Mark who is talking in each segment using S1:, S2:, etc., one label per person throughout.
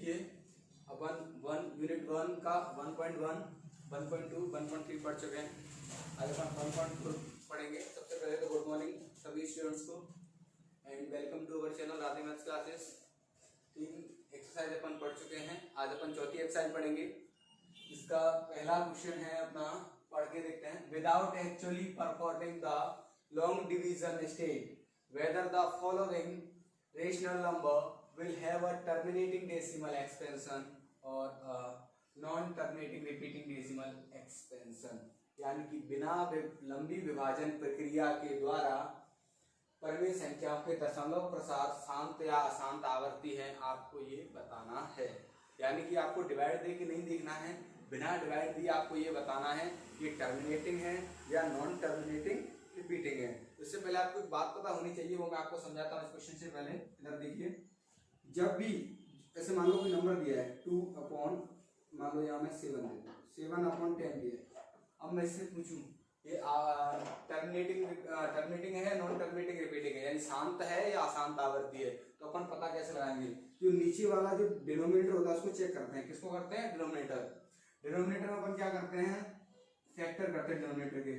S1: देखिए अपन यूनिट 1 का 1.1, 1.2, 1.3 पढ़ चुके हैं। आज अपन 1.4 पढ़ेंगे। सबसे पहले तो गुड मॉर्निंग सभी स्टूडेंट्स को and welcome to our channel Radhe maths classes. 3 exercise अपन पढ़ चुके हैं। आज अपन चौथी एक्सरसाइज पढ़ेंगे। इसका पहला क्वेश्चन है अपना, पढ़ के देखते हैं। Without actually performing the long division state whether the following rational number will have a terminating decimal expansion or a non-terminating repeating decimal expansion, यानी कि बिना लंबी विभाजन प्रक्रिया के द्वारा परिमेय संख्याओं के दशमलव प्रसार शांत या अशांत आवर्ती है, आपको ये बताना है। यानी कि आपको डिवाइड दे के नहीं देखना है, बिना डिवाइड दिए आपको ये बताना है कि टर्मिनेटिंग है या नॉन टर्मिनेटिंग रिपीटिंग है। इससे पहले आपको एक बात पता होनी चाहिए, वो मैं आपको समझाता हूँ इस क्वेश्चन से पहले। इधर देखिए, जब भी ऐसे मान लो कोई नंबर दिया है 2 अपॉन, मान लो यहाँ मैं 7 दे दूँ, 7 अपॉन 10 दिया है। अब मैं इससे पूछूं ये टर्मिनेटिंग है, नॉन टर्मिनेटिंग रिपीटिंग है, यानी शांत है या अशांत आवर्ती है, तो अपन पता कैसे लगाएंगे? जो नीचे वाला जो डिनोमिनेटर होता है उसको चेक करते हैं। किसको करते हैं? डिनोमिनेटर। डिनोमिनेटर में अपन क्या करते हैं? फैक्टर करते हैं डिनोमिनेटर के।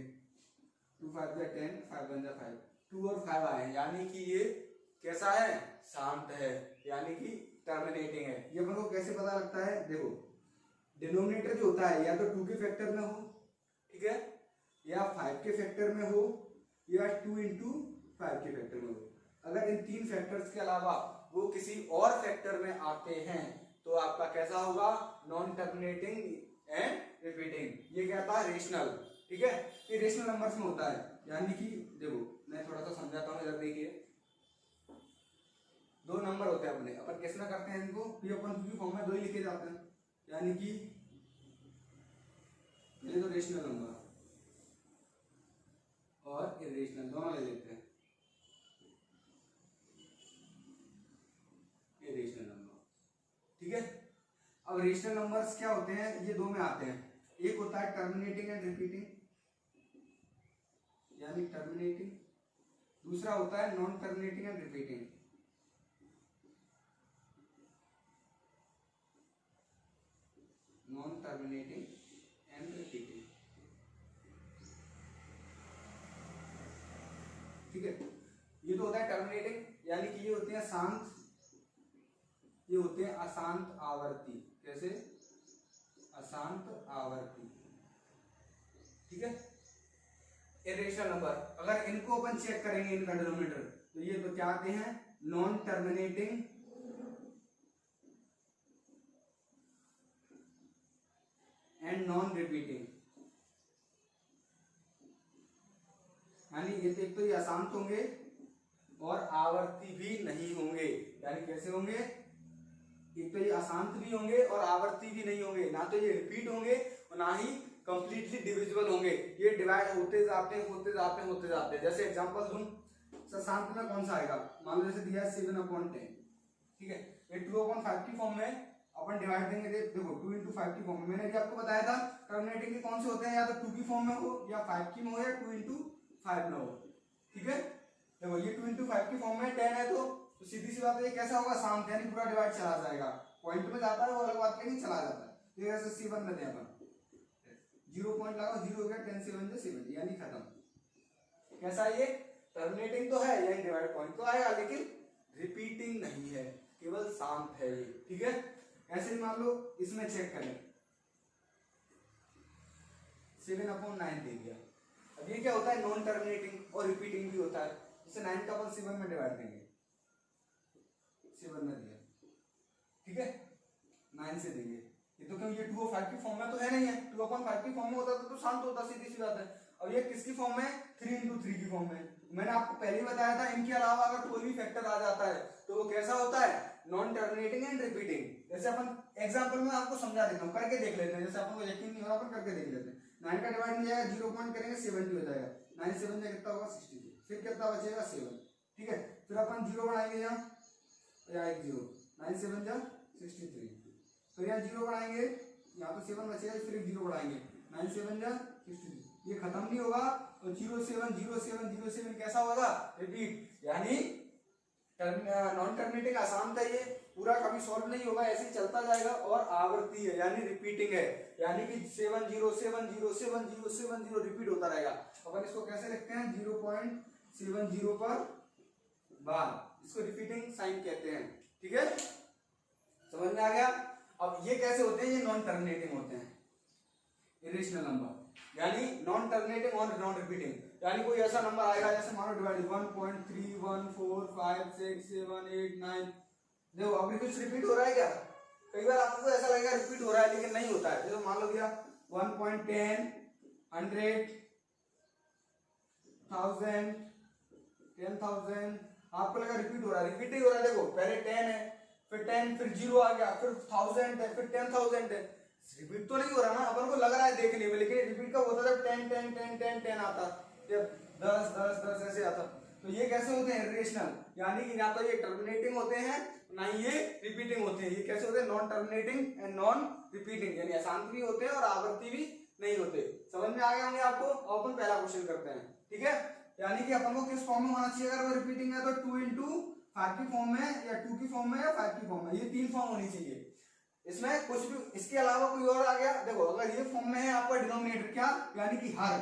S1: 2 5 जा 10, 5 1 जा 5, 2 और 5 आए, यानी कि ये कैसा है? शांत है, यानी कि टर्मिनेटिंग है। ये अपन को कैसे पता लगता है? देखो, डिनोमिनेटर जो होता है या तो 2 के फैक्टर में हो, ठीक है, या 5 के फैक्टर में हो, या 2 into 5 के फैक्टर में हो। अगर इन 3 फैक्टर्स के अलावा वो किसी और फैक्टर में आते हैं तो आपका कैसा होगा? Non terminating and repeating. ये क्या था? रेशनल। ठीक है, ये रेशनल नंबर्स में होता है। यानी कि देखो मैं थोड़ा सा समझाता हूँ। इधर देखिए, 2 नंबर होते हैं अपने, अपन किस में करते हैं इनको? पी अपन क्यू फॉर्म में 2 ही लिखे जाते हैं। यानी कि ये तो रेशनल नंबर और इरेशनल दोनों ले लेते हैं। ये रेशनल नंबर, ठीक है। अब रेशनल नंबर्स क्या होते हैं? ये 2 में आते हैं। एक होता है टर्मिनेटिंग एंड रिपीटिंग, यानी टर्मिनेटिंग। दूसरा होता है non terminating and repeating. Non terminating and repeating, ठीक है। ये तो होता है टर्मिनेटिंग, यानी कि ये होते हैं शांत, ये होते हैं अशांत आवर्ती। कैसे? अशांत आवर्ती, ठीक है। इरेशनल नंबर, अगर इनको अपन चेक करेंगे इनका डिनोमिनेटर, तो ये तो क्या आते हैं? Non terminating and non repeating. यानी ये तो एक तो ये अशांत होंगे और आवर्ती भी नहीं होंगे। यानी कैसे होंगे? एक तो ये अशांत भी होंगे और आवर्ती भी नहीं होंगे। ना तो ये रिपीट होंगे और ना ही कंप्लीटली डिविजिबल होंगे। ये डिवाइड होते जाते हैं, होते जाते हैं, होते जाते हैं। जैसे एग्जांपल दूं, शांत में कौन सा आएगा? मान लो जैसे दिया है 7/10, ठीक है। ये 2/5 की फॉर्म में अपन डिवाइड देंगे। देखो 2 into 5 की फॉर्म में, मैंने भी आपको बताया था टर्मिनेटिंग के कौन से होते हैं, या तो 2 की फॉर्म में हो, या 5 की में हो, या 2 into 5 में हो, ठीक है। देखो ये 2 into 5 की फॉर्म में 10 है, तो सीधी सी बात है, ये कैसा होगा? शांत, यानी पूरा डिवाइड चला जाएगा। पॉइंट में जाता है वो अलग बात है, नहीं चला जाता है। तो जैसे 7 में दें अपन 0 पॉइंट लगाओ, 0 हो गया, 10 7 से 7, यानी खत्म। कैसा? ये टर्मिनेटिंग तो है, यानी डिवाइड पॉइंट तो आएगा, लेकिन रिपीटिंग नहीं है, केवल शांत है ये, ठीक है। ऐसे ही मान लो इसमें चेक करें, 7/9 दे दिया। अब ये क्या होता है? नॉन टर्मिनेटिंग और रिपीटिंग भी होता है। जैसे 9 का अपन 7 में डिवाइड देंगे, 7 में दिया, ठीक है, 9 से देंगे। ये तो क्यों? ये 2/5 की फॉर्म में तो है नहीं है। 2/5 की फॉर्म में होता तो शांत होता, सीधी सी बात है। अब ये किसकी फॉर्म में? 3 into 3 की फॉर्म में। मैंने आपको पहले ही बताया था, इनके अलावा अगर कोई भी फैक्टर आ जाता है तो वो कैसा होता है? Non terminating and repeating. जैसे अपन एग्जांपल में आपको समझा देता हूँ, करके देख लेते हैं। जैसे अपन को यकीन नहीं हो रहा, अपन करके देख लेते हैं। 9 का डिवाइड नहीं जाएगा, 0 पॉइंट करेंगे, 70 हो जाएगा। 9 7 में कितना होगा? 63। फिर कितना बचेगा? 7, ठीक है। फिर अपन 0 बढ़ाएंगे, यहाँ 1 0, 9 7 जा 63। तो यहाँ 0 बढ़ाएंगे, यहाँ तो 7 बचेगा, फिर 0 बढ़ाएंगे, 9 7 जा 63। ये खत्म नहीं होगा, तो 0 7 0 7 0 7 कैसा होगा? रिपीट, यानी नॉन टर्मिनेटिंग अशांत है ये, पूरा कभी सॉल्व नहीं होगा, ऐसे ही चलता जाएगा। और आवर्ती है यानी रिपीटिंग है, यानी कि 70 रिपीट होता रहेगा। अपन इसको कैसे लिखते हैं, 0.70 पर बार, इसको रिपीटिंग साइन कहते हैं। ठीक है, समझ में आ गया। अब ये कैसे होते हैं, ये नॉन टर्मिनेटिंग होते हैं, इरेशनल नंबर यानी नॉन टर्मिनेटिंग और नॉन रिपीटिंग। यानी कोई ऐसा नंबर आएगा जैसे मानो डिवाइड 1.3145678 देखो अभी कुछ रिपीट हो रहा है क्या, कई बार आपको ऐसा लगेगा रिपीट हो रहा है लेकिन नहीं होता है। जैसे मान लो भैया 1.10 100 1000 10,000 आपको लगा रिपीट हो रहा है, रिपीट ही हो रहा है। देखो पहले 10 है, फिर 10, फिर 0 आ गया, फिर 1000 है, फिर 10,000 है, रिपीट तो नहीं हो रहा ना, अपन को लग रहा है देखने में, लेकिन रिपीट कब होता है जब 10 10 10 10 10 आता, जब 10 10 10 ऐसे आता। तो ये कैसे होते हैं, इरेशनल, यानी कि ना तो ये टर्मिनेटिंग होते हैं ना ही ये रिपीटिंग होते हैं। ये कैसे होते हैं, non terminating and non repeating, यानी अशांत भी होते हैं और आवर्ती भी नहीं होते। समझ में आ गया होंगे आपको। अब अपन पहला क्वेश्चन करते हैं। ठीक है, यानी कि अपन को किस फॉर्म में होना चाहिए, अगर वो रिपीटिंग है तो 2 into 5 की फॉर्म में, या 2 की फॉर्म में, या 5 की फॉर्म में, ये 3 फॉर्म होनी चाहिए। इसमें कुछ भी इसके अलावा कोई और आ गया, देखो अगर ये फॉर्म में है आपका डिनोमिनेटर क्या, यानी कि हर,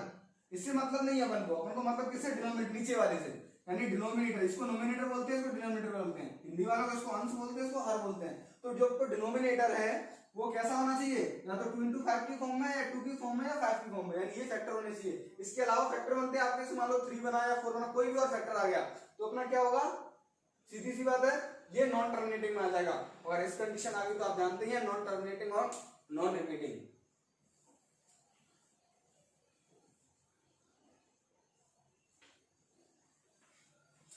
S1: इससे मतलब नहीं है अपन को मतलब किससे, डिनोमिनेटर नीचे वाले से, यानी डिनोमिनेटर, इसको नोमिनेटर बोलते हैं, इसको डिनोमिनेटर बोलते हैं, हिंदी वालों को इसको अंश बोलते हैं, इसको हर बोलते हैं। तो जो डिनोमिनेटर है वो कैसा होना चाहिए, या तो 2 into 5 की फॉर्म में, या 2 की फॉर्म में, या 5 की फॉर्म में, यानी ये फैक्टर होने चाहिए। इसके अलावा फैक्टर बनते हैं आपके, मान लो 3 बना या 4 बना, कोई भी और फैक्टर आ गया तो अपना क्या होगा, सीधी सी बात है ये नॉन टर्मिनेटिंग में आ जाएगा। और इस कंडीशन आ गई तो आप जानते हैं नॉन टर्मिनेटिंग और नॉन रिपीटिंग।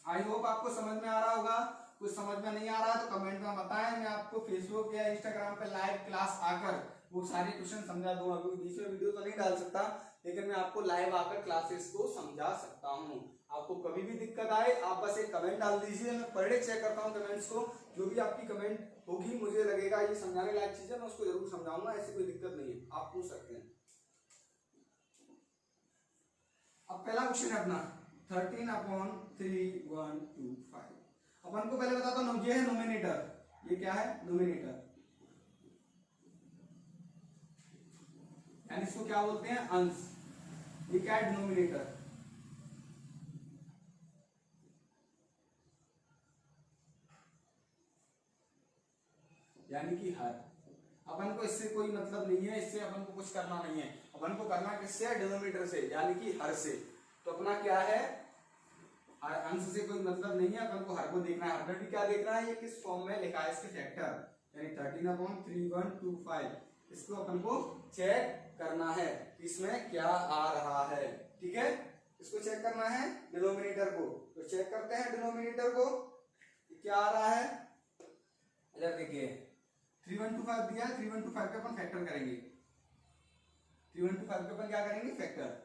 S1: आई होप आपको समझ में आ रहा होगा। कुछ समझ में नहीं आ रहा है तो कमेंट में बताएं, मैं आपको फेसबुक या इंस्टाग्राम पे लाइव क्लास आकर वो सारे क्वेश्चन समझा दूंगा। अभी बीच में वीडियो तो नहीं डाल सकता, लेकिन मैं आपको लाइव आकर क्लासेस को समझा सकता हूँ। आपको कभी भी दिक्कत आए आप बस एक कमेंट डाल दीजिए, मैं पर डे चेक करता हूँ कमेंट्स को। जो भी आपकी कमेंट होगी मुझे लगेगा ये समझाने लायक चीज है, मैं उसको जरूर समझाऊंगा, ऐसी कोई दिक्कत नहीं है, आप पूछ सकते हैं। अब पहला क्वेश्चन है अपना 13/3,125। अपन को पहले बताता हूँ, ये है नोमिनेटर, ये क्या है नोमिनेटर, यानी इसको क्या बोलते हैं, अंश। ये क्या है डिनोमिनेटर, यानी कि हर। अपन को इससे कोई मतलब नहीं है, इससे अपन को कुछ करना नहीं है, अपन को करना किससे, डिनोमिनेटर से, यानी कि हर से। तो अपना क्या है, अंश से कोई मतलब नहीं है, अपन को हर को देखना है। हर में भी क्या देखना है, ये किस फॉर्म में लिखा है, इसके फैक्टर, यानी 13/3,125, इसको अपन को चेक करना है इसमें क्या आ रहा है। ठीक है, इसको चेक करना है डिनोमिनेटर को। तो चेक करते हैं डिनोमिनेटर को, क्या आ रहा है। इधर देखिए 3125 दिया है, 3125 पे अपन फैक्टर करेंगे, 3125 पे अपन क्या करेंगे, फैक्टर।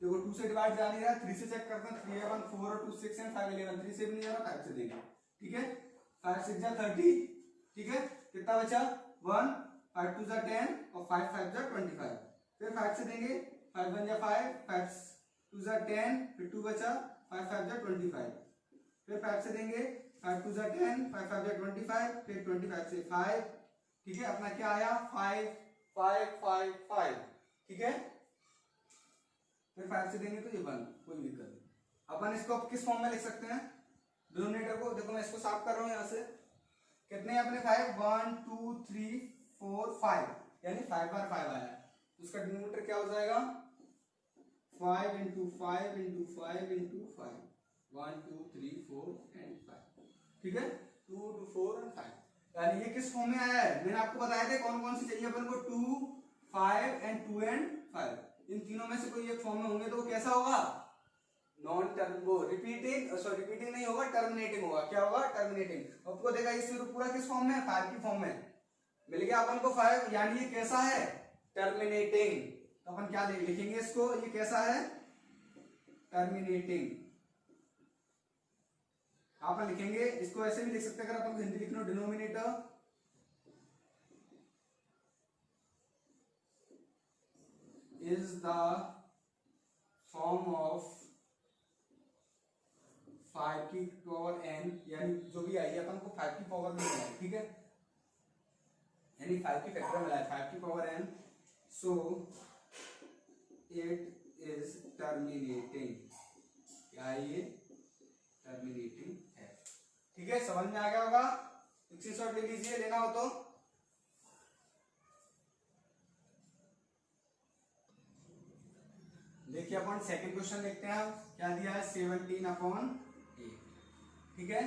S1: देखो 2 से डिवाइड जा नहीं रहा, 3 से चेक करते हैं, 3 1 4 और 2 6 and 5 11, 3 से भी नहीं जा रहा, 5 से देंगे। ठीक है, 5 6 जा 30, ठीक है, कितना बचा 1, 5 2 जा 10 और 5 5 जा 25। फिर 5 से देंगे, 5 1 जा 5, 5 2 जा 10, फिर 2 बचा, 5 5 जा 25। फिर 5 से देंगे, 5 2 जा 10, 5 5 जा 25, फिर 25 से 5। ठीक है, अपना क्या आया 5 5 5 5। ठीक है, फिर 5 से देंगे तो ये 1, कोई दिक्कत नहीं। अपन इसको किस फॉर्म में लिख सकते हैं, डिनोमिनेटर को। देखो मैं इसको साफ कर रहा हूं यहां से, कितने अपने 5 1 2 3 4 5, यानी 5 बार 5 आया, तो उसका डिनोमिनेटर क्या हो जाएगा 5 into 5 into 5 into 5, 1 2 3 4 and 5। ठीक है, 2 2 4 and 5, यानी ये किस फॉर्म में आया है, मैंने आपको बताया थे कौन कौन सी चाहिए अपन को, 2 5 and 2 and 5। इन तीनों में से कोई एक फॉर्म में होंगे तो वो कैसा होगा, नॉन टर्मिनेटिंग, रिपीटिंग नहीं होगा, टर्मिनेटिंग होगा। क्या होगा, टर्मिनेटिंग। आपको देखा इस पूरा किस फॉर्म में है, 5 की फॉर्म में मिल गया अपन को 5, यानी ये कैसा है, टर्मिनेटिंग। तो अपन क्या लिखेंगे इसको, ये कैसा है, टर्मिनेटिंग। आप लिखेंगे इसको, ऐसे भी लिख सकते हैं अगर अपन हिंदी लिखना, denominator is the form of 5 की पावर n, यानी जो भी आई अपन को 5 की पावर में मिला है, ठीक है, यानी 5 की फैक्टर मिला है 5 की power n, so it is terminating, क्या ये टर्मिनेटिंग है, ठीक है, समझ में आ गया होगा। स्क्रीनशॉट ले लीजिए लेना हो तो। देखिए अपन सेकंड क्वेश्चन देखते हैं, क्या दिया है 17/8, ठीक है,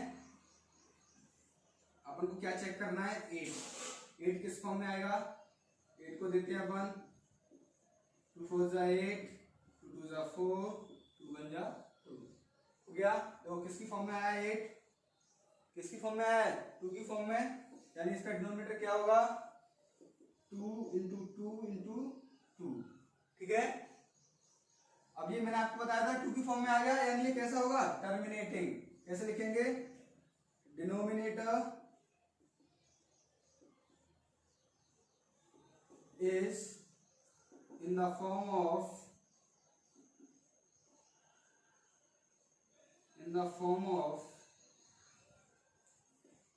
S1: अपन को क्या चेक करना है 8 किस फॉर्म में आएगा, 8 को देते हैं अपन 2 4 जा 8, 2 2 जा 4, 2 1 जा 2, हो गया। तो किसकी फॉर्म में आया 8, किसकी फॉर्म में आया 2 की फॉर्म में, यानी इसका डिनोमिनेटर क्या होगा 2 इंटू 2 इंटू 2, ठीक है। अब ये मैंने आपको बताया था 2 की फॉर्म में आ गया, यानी ये कैसा होगा टर्मिनेटिंग, कैसे लिखेंगे, denominator is in the form of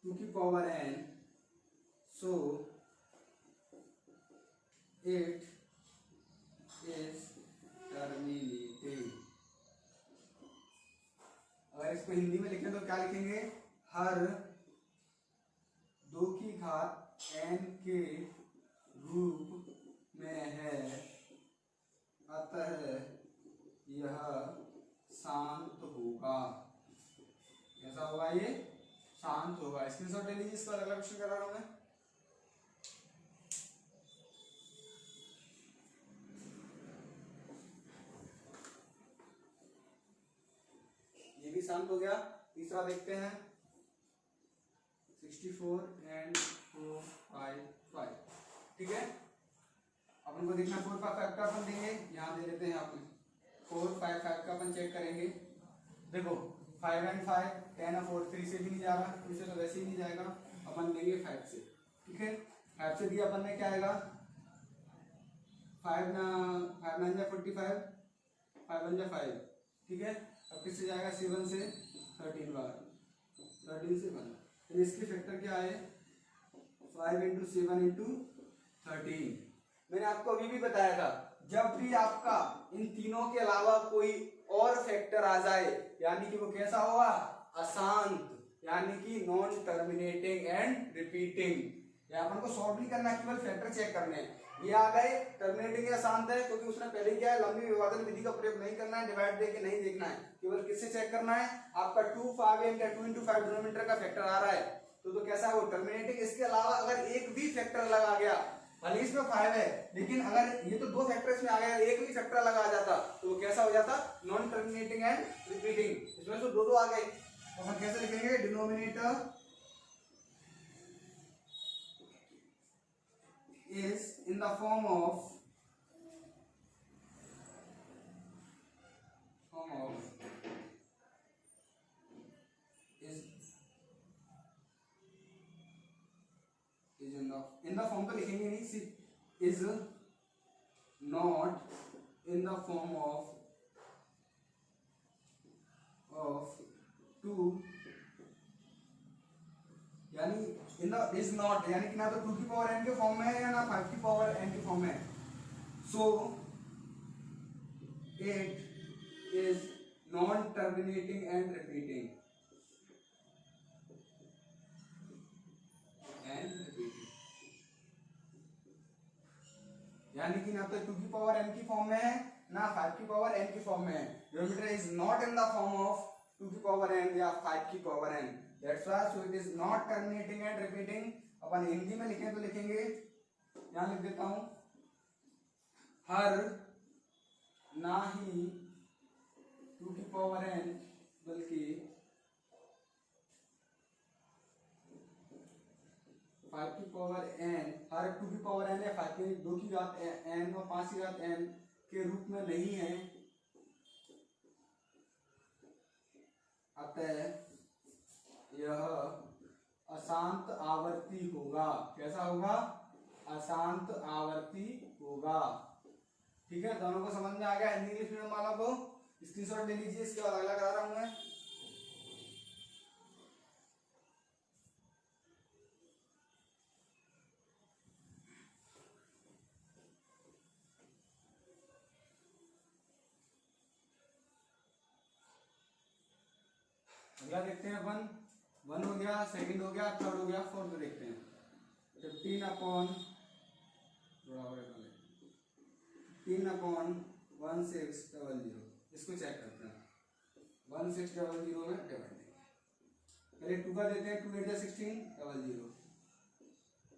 S1: 2 की power n, so it is terminating। अगर इसको हिंदी में लिखें तो क्या लिखेंगे, हर 2 की घात n के रूप में है, अतः यह शांत होगा, कैसा होगा ये शांत होगा। स्क्रीनशॉट ले लीजिए, इसका अगला क्वेश्चन करा रहा हूं मैं। ये भी शांत हो गया। तीसरा देखते हैं 64 and 4 5 5, ठीक है, अपन को देखना 4 5 5 का अपन देंगे, यहाँ दे लेते हैं अपन 4 5 5 का अपन चेक करेंगे। देखो 5 and 5 10 और 4 3 से भी नहीं जा रहा, 3 से तो वैसे ही नहीं जाएगा, अपन देंगे 5 से, ठीक है। 5 से दिया अपन ने क्या आएगा 5 9 जा 45, 5 1 जा 5, ठीक है। अब किससे जाएगा 7 से 13 बार, 13 से 1, तो इसकी फैक्टर क्या है 5 इंटू 7 इंटू 13। मैंने आपको अभी भी बताया था जब भी आपका इन तीनों के अलावा कोई और फैक्टर आ जाए, यानी कि वो कैसा होगा अशांत, यानी कि नॉन टर्मिनेटिंग एंड रिपीटिंग। या अपन को सॉल्व नहीं करना, केवल फैक्टर चेक करने हैं। ये आ गए टर्मिनेटिंग या शांत है, क्योंकि उसने पहले क्या है लंबी विभाजन विधि का प्रयोग नहीं करना है, डिवाइड देके नहीं देखना है, केवल किससे चेक करना है आपका 2 5 या 2 इंटू 5 डिनोमिनेटर का फैक्टर आ रहा है तो कैसा हो टर्मिनेटिंग। इसके अलावा अगर एक भी फैक्टर लगा गया, भले इसमें 5 है लेकिन अगर ये तो 2 फैक्टर इसमें आ गया, एक भी फैक्टर लगा जाता तो वो कैसा हो जाता नॉन टर्मिनेटिंग एंड रिपीटिंग। इसमें तो 2 आ गए, तो हम कैसे लिखेंगे denominator is in the form of in the form तो लिखेंगे नहीं, is not in the form of 2, यानी इन द इज नॉट, यानी कि ना तो 2 की पावर n के फॉर्म में है या ना 5 की पावर n के फॉर्म में है। So it is non terminating and repeating यानी कि ना तो 2 की पावर n की फॉर्म में है ना 5 की पावर n की फॉर्म में है। Denominator is not in the form of 2 की पावर n या 5 की power n, that's why so it is not terminating and repeating। अपन हिंदी में लिखें तो लिखेंगे, यहां लिख देता हूं, हर ना ही 2 की पावर n बल्कि 5 की पावर n, हर 2 की पावर n या 5 की 2 की घात n और 5 की घात n के रूप में नहीं है, अतः यह अशांत आवर्ती होगा। कैसा होगा अशांत आवर्ती होगा, ठीक है। दोनों को समझ में आ गया हिंदी इंग्लिश मीडियम वालों को। स्क्रीनशॉट ले लीजिए, इसके बाद अगला करा रहा हूं मैं। अगला देखते हैं अपन, 1 हो गया, सेकंड हो गया, थर्ड हो गया, फोर्थ देखते हैं। 15/1600, इसको चेक करते हैं। 1600 में डिवाइड देंगे। पहले 2 का देते हैं, 2 8 जा 16, 00,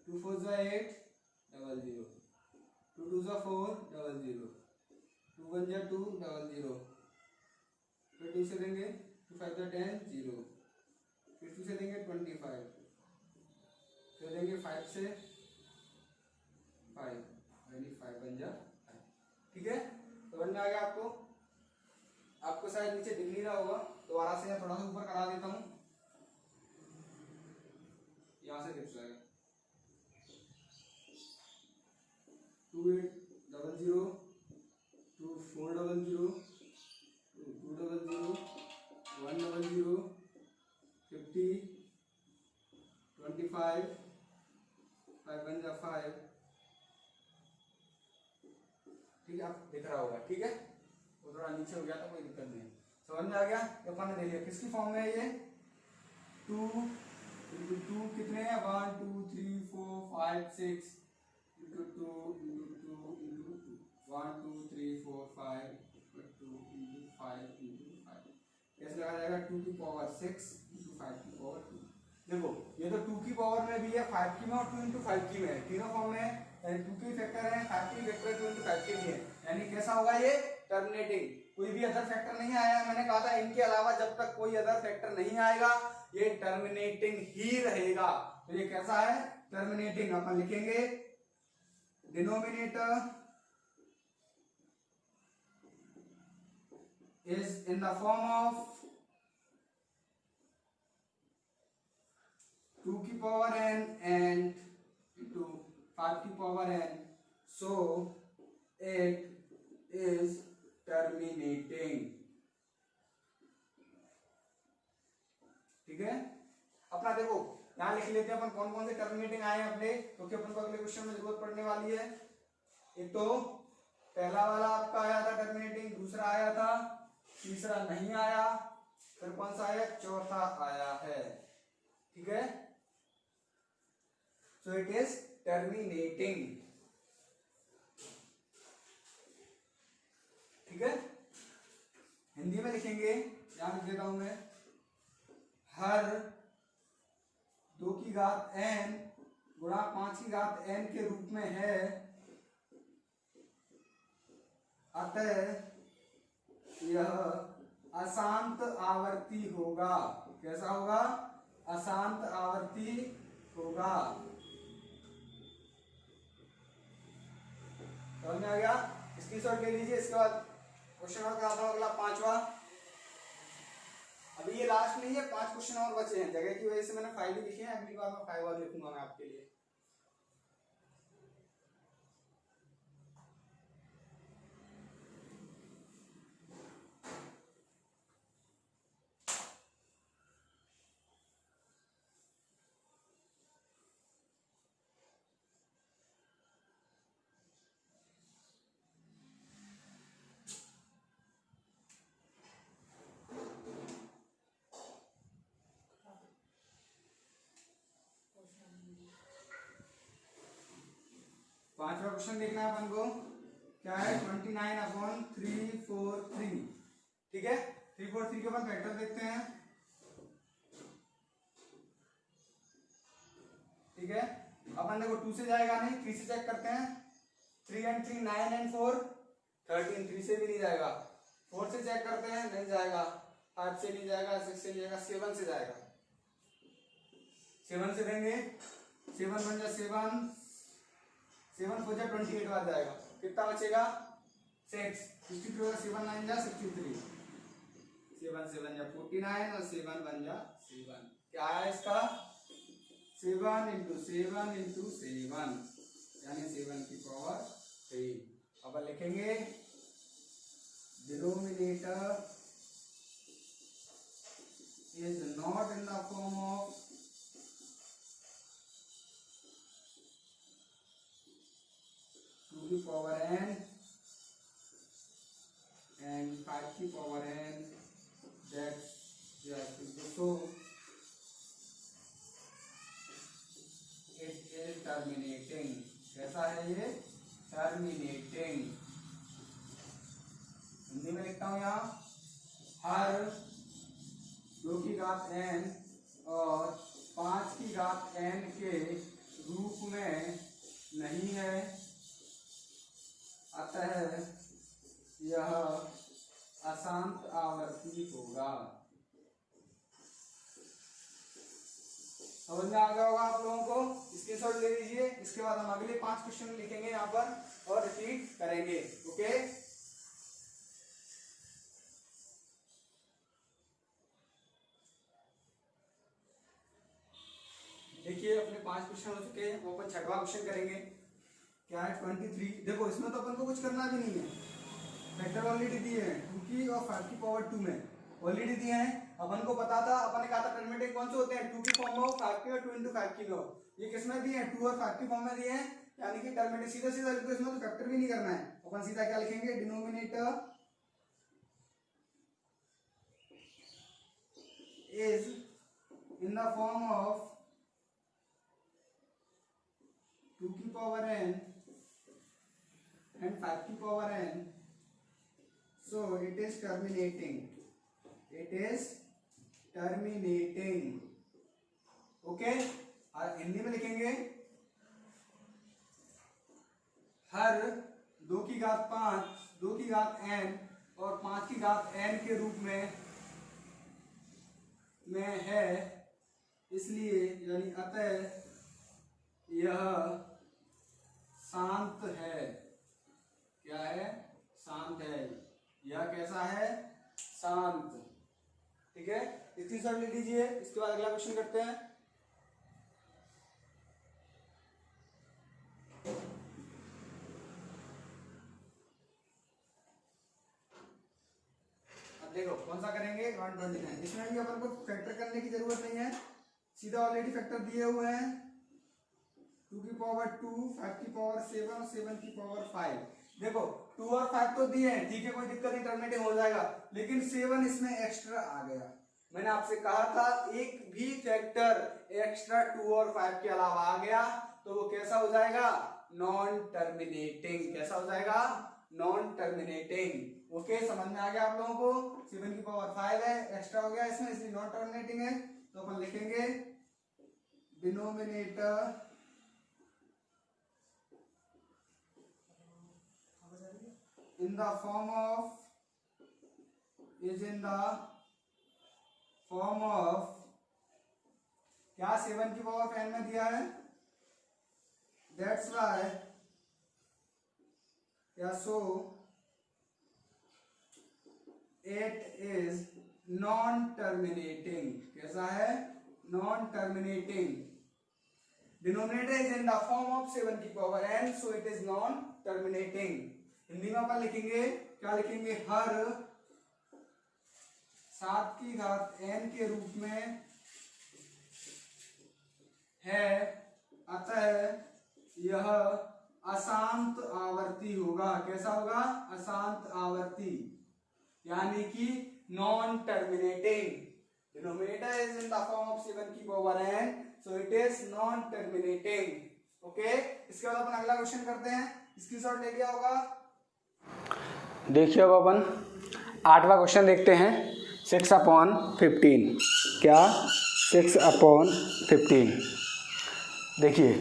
S1: 2 4 जा 8, 00, 2 2 जा 4, 00, 2 1 जा 2, 00, फिर 2 से देंगे, 2 5 जा 10, 0, फिर 2 से देंगे 25, फिर देंगे 5 से 5, यानी 5 बन जा 5। ठीक है, तो बन में आ गया आपको। आपको शायद नीचे दिख नहीं रहा होगा, दोबारा से थोड़ा सा ऊपर करा देता हूँ, यहाँ से दिख जाएगा। 2 8 00, 2 4 00, 2 2 00, 1 00, 50, 25, 5 बन जा 5। ठीक है, आप दिख रहा होगा। ठीक है, वो थोड़ा नीचे हो गया था, कोई दिक्कत नहीं है। समझ में आ गया? तो अपन ने देख लिया किसकी फॉर्म में है ये। 2 इंटू 2 कितने हैं, 1 2 3 4 5 6 into 2 into 2 into 2, 1 2 3 4 5 2 into 5 into 5। कैसे लगाया जाएगा? 2 की पावर 6 इंटू 5 की पावर 2। देखो ये तो 2 की पावर में भी है, 5 की में और 2 इंटू 5 की में है, तीनों फॉर्म में है। 2 की फैक्टर है, 5 की फैक्टर 2 इंटू 5 के भी है, यानी कैसा होगा ये? टर्मिनेटिंग। कोई भी अदर फैक्टर नहीं आया, मैंने कहा था इनके अलावा जब तक कोई अदर फैक्टर नहीं आएगा ये टर्मिनेटिंग ही रहेगा। तो ये कैसा है? टर्मिनेटिंग। अपन लिखेंगे denominator is in the form of 2 की पावर n and into 5 की power n, so it is terminating। ठीक है, अपना देखो यहां लिख लेते हैं अपन कौन कौन से टर्मिनेटिंग आए हैं अपने, क्योंकि अपन को अगले क्वेश्चन में जरूरत पड़ने वाली है। एक तो पहला वाला आपका आया था टर्मिनेटिंग, दूसरा आया था, तीसरा नहीं आया, फिर कौन सा आया? चौथा आया है। ठीक है, so it is terminating। ठीक है, हिंदी में लिखेंगे, यहां लिख देता हूं मैं, हर 2 की घात n गुणा 5 की घात n के रूप में है, अतः यह अशांत आवर्ती होगा। कैसा होगा? अशांत आवर्ती होगा। समझ में आ गया? स्क्रीनशॉट ले लीजिए। इसके बाद क्वेश्चन और कराता हूं अगला, 5वां। अभी ये लास्ट नहीं है, 5 क्वेश्चन और बचे हैं, जगह की वजह से मैंने 5 ही लिखे हैं, अगली बार मैं 5 और लिखूंगा मैं आपके लिए। पांचवा क्वेश्चन देखना है अपन को, क्या है? 29/343। ठीक है, 343 के अपन फैक्टर देखते हैं। ठीक है, अपन देखो 2 से जाएगा नहीं, 3 से चेक करते हैं। 3 and 3 9 and 4 13, 3 से भी नहीं जाएगा। 4 से चेक करते हैं, नहीं जाएगा। 5 से नहीं जाएगा, 6 से नहीं जाएगा, 7 से जाएगा। 7 से देंगे, 7 बन जा 7, 7 4 जा 28 बार जाएगा। कितना बचेगा? 6। 63 7 9 जा 63, 7 7 जा 49 और 7 बन जा 7। क्या है इसका? 7 इंटू 7 इंटू 7, यानी 7 की पावर 3। अब लिखेंगे denominator is not in the form of 2 की पावर n and 5 की पावर n, that और 5 की घात n के रूप में नहीं है, अतः यह अशांत आवर्ती होगा। समझ में आ गया होगा आप लोगों को। स्क्रीनशॉट ले लीजिए। इसके बाद हम अगले 5 क्वेश्चन लिखेंगे यहाँ पर और रिपीट करेंगे। ओके, देखिए अपने 5 क्वेश्चन हो चुके हैं। वो अपन 6वां क्वेश्चन करेंगे। क्या है 23। देखो इसमें तो अपन को कुछ करना भी नहीं है, फैक्टर ऑलरेडी दिए हैं 2 की और 5 की पावर 2 में ऑलरेडी दिए हैं। अपन को पता था, अपन ने कहा था टर्मिनेटिंग कौन से होते हैं, 2 की फॉर्म में हो, 5 की और 2 into 5 की लो। ये किसमें दिए हैं, 2 और 5 की फॉर्म में दिए हैं, यानी कि टर्मिनेटिंग सीधा सीधा लिखो, इसमें तो फैक्टर भी नहीं करना है। अपन सीधा क्या लिखेंगे, denominator is in the form of 2 की पावर n and 5 की power n, so it is terminating. It is terminating. Okay, और हिंदी में लिखेंगे हर 2 की घात 5, 2 की घात n और 5 की घात n के रूप में है, इसलिए यानी अतः यह शांत है। क्या है, शांत है। यह कैसा है, शांत। ठीक है, स्क्रीनशॉट ले लीजिए। इसके बाद अगला क्वेश्चन करते हैं। अब देखो कौन सा करेंगे, 129। इसमें भी अपन को फैक्टर करने की जरूरत नहीं है, सीधा ऑलरेडी फैक्टर दिए हुए हैं। 2 की पावर 2, 5 की पावर 7 और 7 की पावर 5। देखो 2 और 5 तो दिए हैं, ठीक है, कोई दिक्कत नहीं, टर्मिनेटिंग हो जाएगा। लेकिन 7 इसमें एक्स्ट्रा आ गया। मैंने आपसे कहा था एक भी फैक्टर एक्स्ट्रा 2 और 5 के अलावा आ गया तो वो कैसा हो जाएगा, नॉन टर्मिनेटिंग। कैसा हो जाएगा, नॉन टर्मिनेटिंग। ओके, समझ में आ गया आप लोगों को। 7 की पावर 5 है, एक्स्ट्रा हो गया इसमें, इसलिए नॉन टर्मिनेटिंग है। तो अपन लिखेंगे denominator in the form of is in the form of क्या 7 की पावर 10 में दिया है, that's why yeah, so it is non terminating. कैसा है, non terminating. Denominator is in the form of 7 की power n, so it is non terminating. Hindi में अपन लिखेंगे, क्या लिखेंगे, हर 7 की घात n के रूप में है, अतः यह अशांत आवर्ती होगा। कैसा होगा, अशांत आवर्ती, यानी कि non terminating. Denominator is in the form of 7 की power n, so it is non terminating. Okay, इसके बाद अपन अगला क्वेश्चन करते हैं। स्क्रीनशॉट ले लिया होगा। देखिए अब अपन 8वां क्वेश्चन देखते हैं। 6/15। क्या, 6/15। देखिए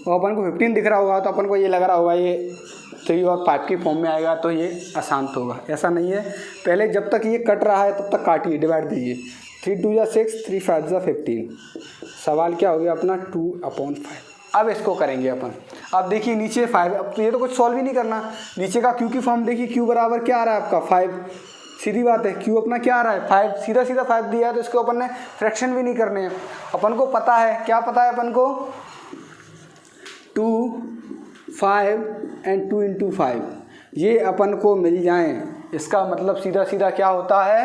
S1: वो अपन को 15 दिख रहा होगा तो अपन को ये लग रहा होगा ये 3 और 5 की फॉर्म में आएगा तो ये अशांत होगा। ऐसा नहीं है, पहले जब तक ये कट रहा है तब तक काटिए, डिवाइड दीजिए। 3 2 जा 6, 3 5 जा 15। सवाल क्या हो गया अपना, 2/5। अब इसको करेंगे अपन। अब देखिए नीचे 5, अब तो ये तो कुछ सॉल्व ही नहीं करना। नीचे का क्यू की फॉर्म देखिए, क्यू बराबर क्या आ रहा है आपका, 5। सीधी बात है, क्यू अपना क्या आ रहा है, 5। सीधा सीधा 5 दिया है तो इसको अपन ने फ्रैक्शन भी नहीं करने हैं। अपन को पता है, क्या पता है अपन को, 2, 5 एंड 2 into 5 ये अपन को मिल जाएं। इसका मतलब सीधा सीधा क्या होता है,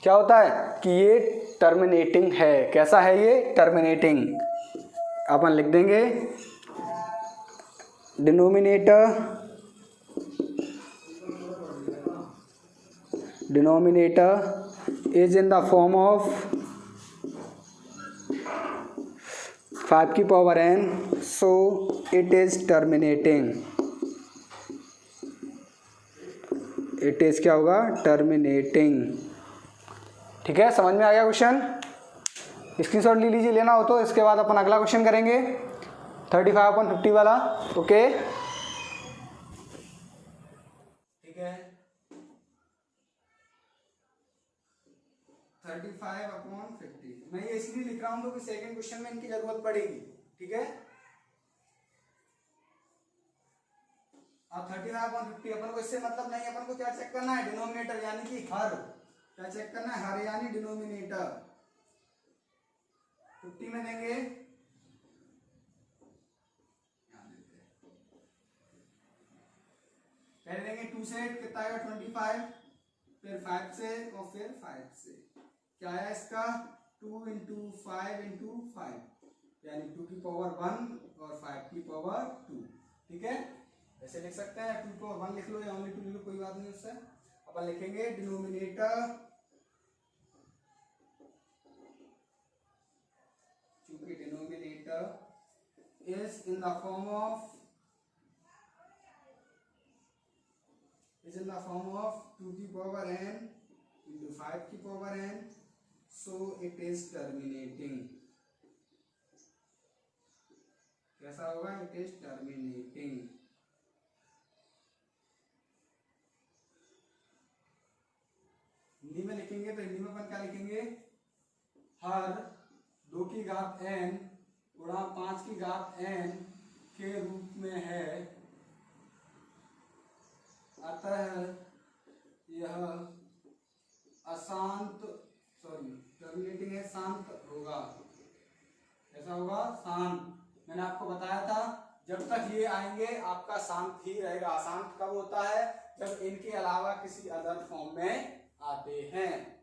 S1: क्या होता है कि ये टर्मिनेटिंग है। कैसा है ये, टर्मिनेटिंग। अपन लिख देंगे denominator is in the form of 5 की power n, so it is terminating. It is क्या होगा, टर्मिनेटिंग। ठीक है, समझ में आ गया क्वेश्चन।
S2: स्क्रीनशॉट ले लीजिए, लेना हो तो। इसके बाद अपन अगला क्वेश्चन करेंगे 35/50 वाला। ओके
S1: ठीक है, 35/50। मैं ये इसलिए लिख रहा हूं क्योंकि सेकंड क्वेश्चन में इनकी जरूरत पड़ेगी। ठीक है, अब 35/50 अपन को इससे मतलब नहीं, अपन को क्या चेक करना है, डिनोमिनेटर यानी कि हर। क्या चेक करना है, हर यानी डिनोमिनेटर। 50 में देंगे, पहले देंगे 2 से कितना आएगा 25, फिर 5 से और फिर 5 से। क्या आया इसका 2 × 5 × 5 यानी 2 की पावर 1 और 5 की पावर 2। ठीक है, ऐसे लिख सकते हैं, 2 की पावर 1 लिख लो या ओनली 2 लिख लो, कोई बात नहीं उससे। अपन लिखेंगे डिनोमिनेटर, चूंकि denominator is in the form of 2 की पावर n × 5 की power n, so it is terminating। कैसा होगा, it is terminating। हिंदी में लिखेंगे तो हिंदी में अपन क्या लिखेंगे, हर 2 की घात n गुणा 5 की घात n के रूप में है, अतः यह अशांत, टर्मिनेटिंग है, शांत होगा। ऐसा होगा शांत। मैंने आपको बताया था जब तक ये आएंगे आपका शांत ही रहेगा। अशांत कब होता है, जब इनके अलावा किसी अदर फॉर्म में आते हैं।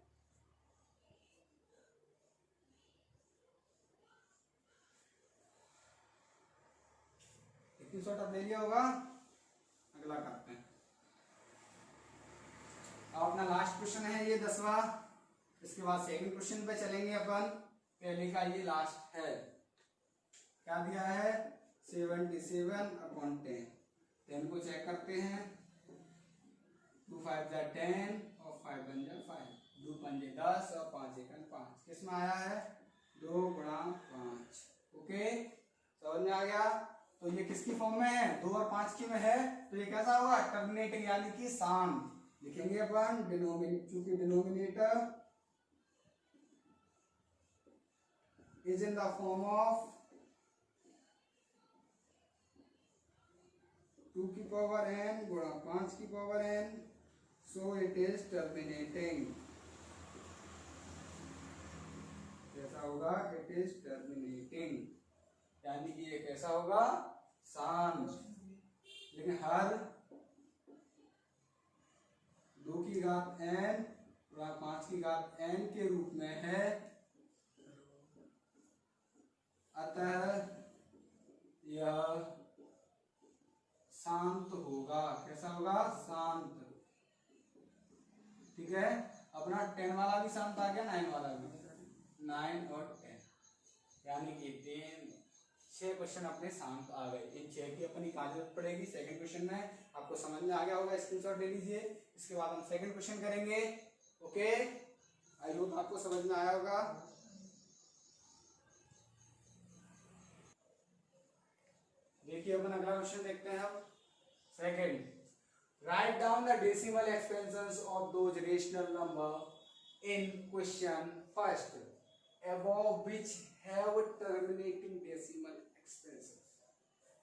S1: स्क्रीनशॉट अब ले लिया होगा, अगला करते हैं। अब अपना लास्ट क्वेश्चन है ये 10वां, इसके बाद सेकंड क्वेश्चन पे चलेंगे अपन। पहले का ये लास्ट है, क्या दिया है 77/10। 10 को चेक करते हैं, 2 5 जा 10 और 5 1 जा 5, 2 5 10 और 5 1 5। किस में आया है, 2 × 5। ओके, समझ में आ गया। तो ये किसकी फॉर्म में है, 2 और 5 की में है, तो ये कैसा होगा, टर्मिनेटिंग यानी कि शांत। लिखेंगे अपन चूंकि denominator is in the form of 2 की पावर n गुणा 5 की power n, so it is terminating. कैसा होगा, इट इज टर्मिनेटिंग यानी कि ये कैसा होगा, शांत। लेकिन हर 2 की घात n गुणा 5 की घात n के रूप में है, अतः यह शांत होगा। कैसा होगा, शांत। ठीक है, अपना 10 वाला भी शांत आ गया, 9 वाला भी। 9 और 10 यानी कि 6 क्वेश्चन अपने शांत आ गए। इन 6 की अपनी कहाँ जरूरत पड़ेगी, सेकंड क्वेश्चन में। आपको समझ में आ गया होगा, स्क्रीनशॉट ले लीजिए। इसके बाद हम सेकंड क्वेश्चन करेंगे। ओके, आई होप आपको समझ में आया होगा। देखिए अपन अगला क्वेश्चन देखते हैं हम। Second, write down the decimal expansions of those rational number in question first above which have terminating decimal expenses।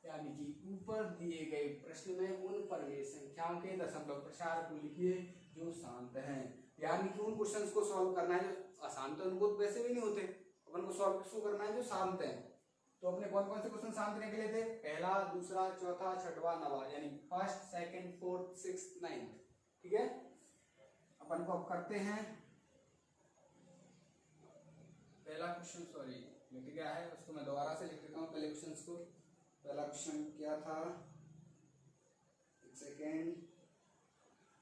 S1: यानी कि ऊपर दिए गए प्रश्न में उन परिमेय संख्याओं के दशमलव प्रसार को लिखिए जो शांत हैं। यानी कि उन क्वेश्चंस को सॉल्व करना है जो अशांत है, उनको वैसे भी नहीं होते, अपन को सॉल्व किसको करना है, जो शांत है। तो अपने कौन कौन से क्वेश्चन शांत निकले थे, पहला, दूसरा, चौथा, छठवां, नवा, यानी first, second, fourth, sixth, ninth. ठीक है, अपन को अब करते हैं पहला क्वेश्चन। सॉरी मिट गया है, उसको मैं दोबारा से लिख देता हूँ पहले क्वेश्चन को। पहला क्वेश्चन क्या था, एक सेकेंड।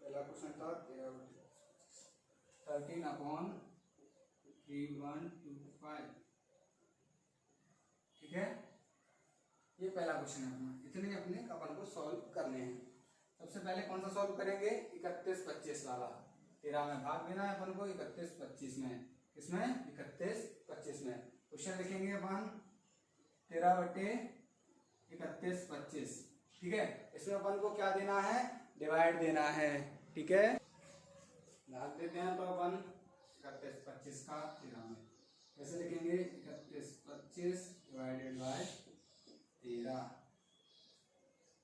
S1: पहला क्वेश्चन था 13/3125। ठीक है, ये पहला क्वेश्चन है अपना। इतने अपने अपन को सॉल्व करने हैं। सबसे पहले कौन सा सॉल्व करेंगे, 31/25 वाला। 13 में भाग देना है अपन को 31/25 में। किसमें, 31/25 में। क्वेश्चन लिखेंगे अपन 13/31 25, ठीक है। इसमें अपन को क्या देना है, डिवाइड देना है, ठीक है। भाग देते हैं तो अपन 31/25 का 13 में कैसे लिखेंगे, 31/25 डिवाइडेड बाय 13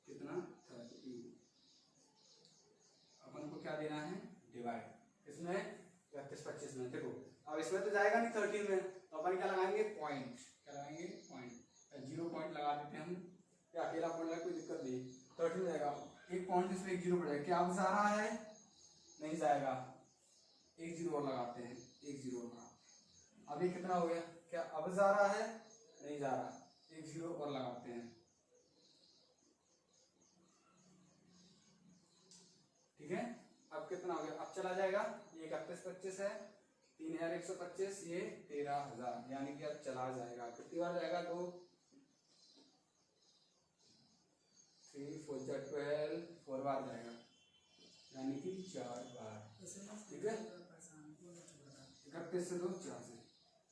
S1: कितना 30। अपन को क्या देना है, डिवाइड, इसमें 31/25 में। देखो अब इसमें तो जाएगा नहीं 13 में, तो अपन क्या लगाएंगे, पॉइंट, क्या लगाएंगे, पॉइंट, 0 पॉइंट लगा देते हैं हम, या अकेला पॉइंट लगा कोई दिक्कत नहीं। 13 में जाएगा एक पॉइंट, इसमें एक 0 पड़ेगा, क्या अब जा रहा है, नहीं जाएगा, एक 0 और लगाते हैं, एक 0 और लगाते हैं। अभी कितना हो गया, क्या अब जा रहा है, नहीं जा रहा, एक 0 और लगाते हैं, ठीक है। अब कितना हो गया, अब चला जाएगा, ये 31/25 है, 3125, ये 13,000, यानी कि अब चला जाएगा, कितनी बार जाएगा, तो 3 4 12 4 बार जाएगा, यानी कि 4 बार, ठीक है। 31 से 2 4 से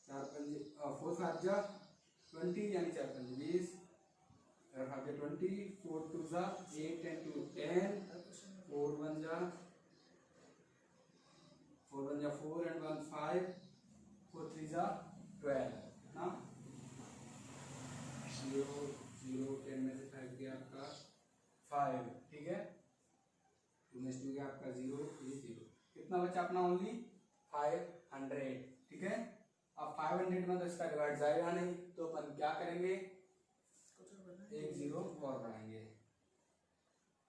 S1: 4 पंजे 4 5 जा 20, यानी 4 पंजे 20, 4 5 जा 20, 4 2 जा 8 10 2 10, 4 1 जा 4 1 जा 4 and 1 5, 4 3 जा 12 ना, 0 0 10 में से 5 गया आपका 5, ठीक है। 2 में से 2 गया आपका 0, ये 0, कितना बचा अपना, ओनली 500, ठीक है। अब 500 में तो इसका डिवाइड जाएगा नहीं, तो अपन क्या करेंगे, एक 0 और बढ़ाएंगे,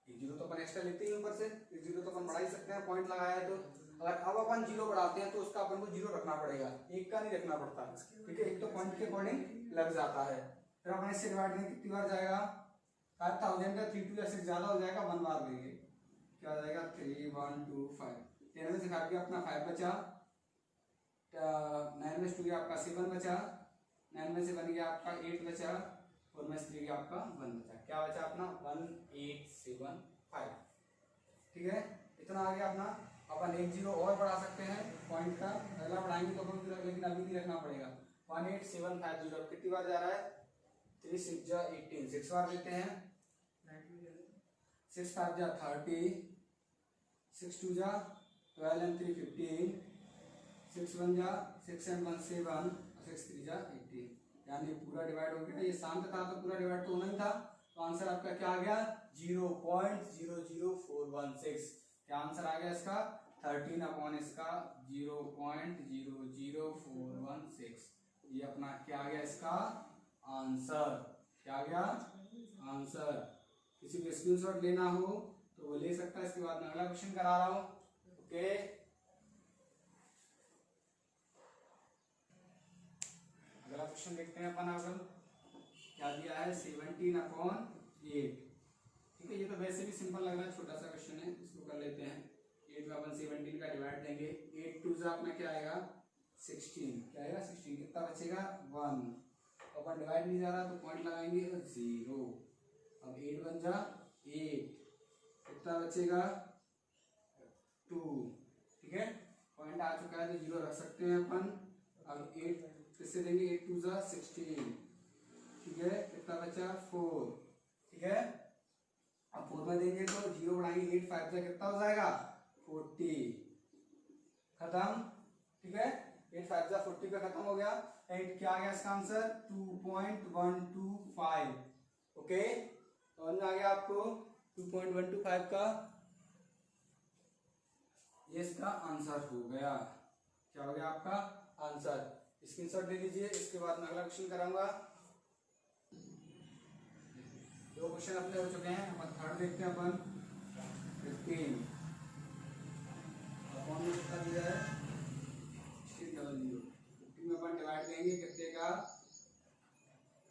S1: एक 0 तो अपन एक्स्ट्रा लेते ही ऊपर से, एक 0 तो अपन बढ़ा ही सकते हैं, पॉइंट लगाया है तो। अगर अब अपन 0 बढ़ाते हैं तो उसका अपन को 0 रखना पड़ेगा, एक का नहीं रखना पड़ता, ठीक है। एक तो पॉइंट के अकॉर्डिंग लग जाता है, फिर अपन इससे डिवाइड करेंगे, कितनी बार जाएगा, 5000 का 3 2 या 6 ज्यादा हो जाएगा, 1 बार लेंगे, क्या हो जाएगा, 3 1 2 5, 10 में से काट गया अपना 5 बचा, 9 में से 2 गया आपका 7 बचा, 9 में से 1 गया आपका 8 बचा, 4 में से 3 गया आपका 1 बचा, क्या बचा अपना 1875, ठीक है। इतना आ गया अपना। अपन एक 0 और बढ़ा सकते हैं, पॉइंट का अगला बढ़ाएंगे तो अपन, लेकिन अभी नहीं रखना पड़ेगा, 18750, कितनी बार जा रहा है, 3 6 जा 18, 6 बार देते हैं, 6 5 जा 30, 6 2 जा 12 and 3 15, 6 1 जा 6 and 1 7, 6 3 जा 18, यानी पूरा डिवाइड हो गया। ये शांत था तो पूरा डिवाइड तो होना ही था, तो आंसर आपका क्या आ गया, 0.00416, क्या आंसर आ गया इसका, 13 अपॉन इसका 0.00416, ये अपना क्या आ गया इसका आंसर, क्या आ गया आंसर। किसी को स्क्रीनशॉट लेना हो तो वो ले सकता है, इसके बाद मैं अगला क्वेश्चन करा रहा हूं, ओके। अगला क्वेश्चन देखते हैं अपन, अगल क्या दिया है, 17/8, ठीक है। ये तो वैसे भी सिंपल लग रहा है, छोटा सा क्वेश्चन है, इसको कर लेते हैं। 8 में अपन 17 का डिवाइड देंगे, 8 2 जा अपना क्या आएगा 16, क्या आएगा 16, कितना बचेगा 1, अपन डिवाइड नहीं जा रहा तो पॉइंट लगाएंगे 0, अब 8 1 जा 8, कितना बचेगा 2, ठीक है। पॉइंट आ चुका है तो 0 रख सकते हैं अपन। अब 8 किससे देंगे, 8 2 जा 16, ठीक है, कितना बचा 4, ठीक है। अब 4 में देंगे तो 0 बढ़ाएंगे, 8 5 जा कितना हो जाएगा 40, खत्म, ठीक है। 8 5 जा 40 पे खत्म हो गया, एंड क्या आ गया इसका आंसर 2.125, ओके। समझ में आ गया आपको 2.125 का, ये इसका आंसर हो गया, क्या हो गया आपका आंसर। स्क्रीनशॉट ले लीजिए, इसके बाद मैं अगला क्वेश्चन कराऊंगा। 2 क्वेश्चन अपने हो चुके हैं, अपन थर्ड देखते हैं अपन 15, कौन में कितना दिया है 1600, 15 में अपन डिवाइड देंगे कितने का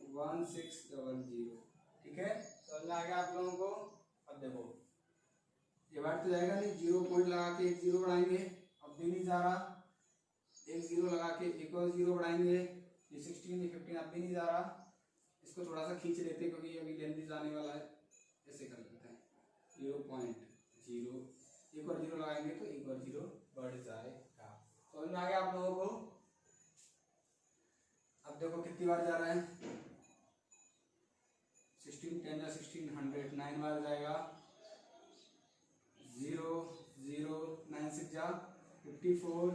S1: 1600, ठीक है। समझ में आ गया आप लोगों को। अब देखो डिवाइड तो जाएगा नहीं, 0 पॉइंट लगा के एक 0 बढ़ाएंगे, अब भी नहीं जा रहा, एक 0 लगा के एक और 0 बढ़ाएंगे, ये 16 ये 15 अब भी नहीं जा रहा, इसको थोड़ा सा खींच लेते हैं क्योंकि अभी लेंथी जाने वाला है, ऐसे कर लेते हैं 0.0, एक और 0 लगाएंगे तो एक और 0 बढ़ जाएगा। समझ में आ गया आप लोगों को। अब देखो कितनी बार जा रहा है, 16 10 जा 1600, 9 बार जाएगा, 0 0 9 6 जा 54,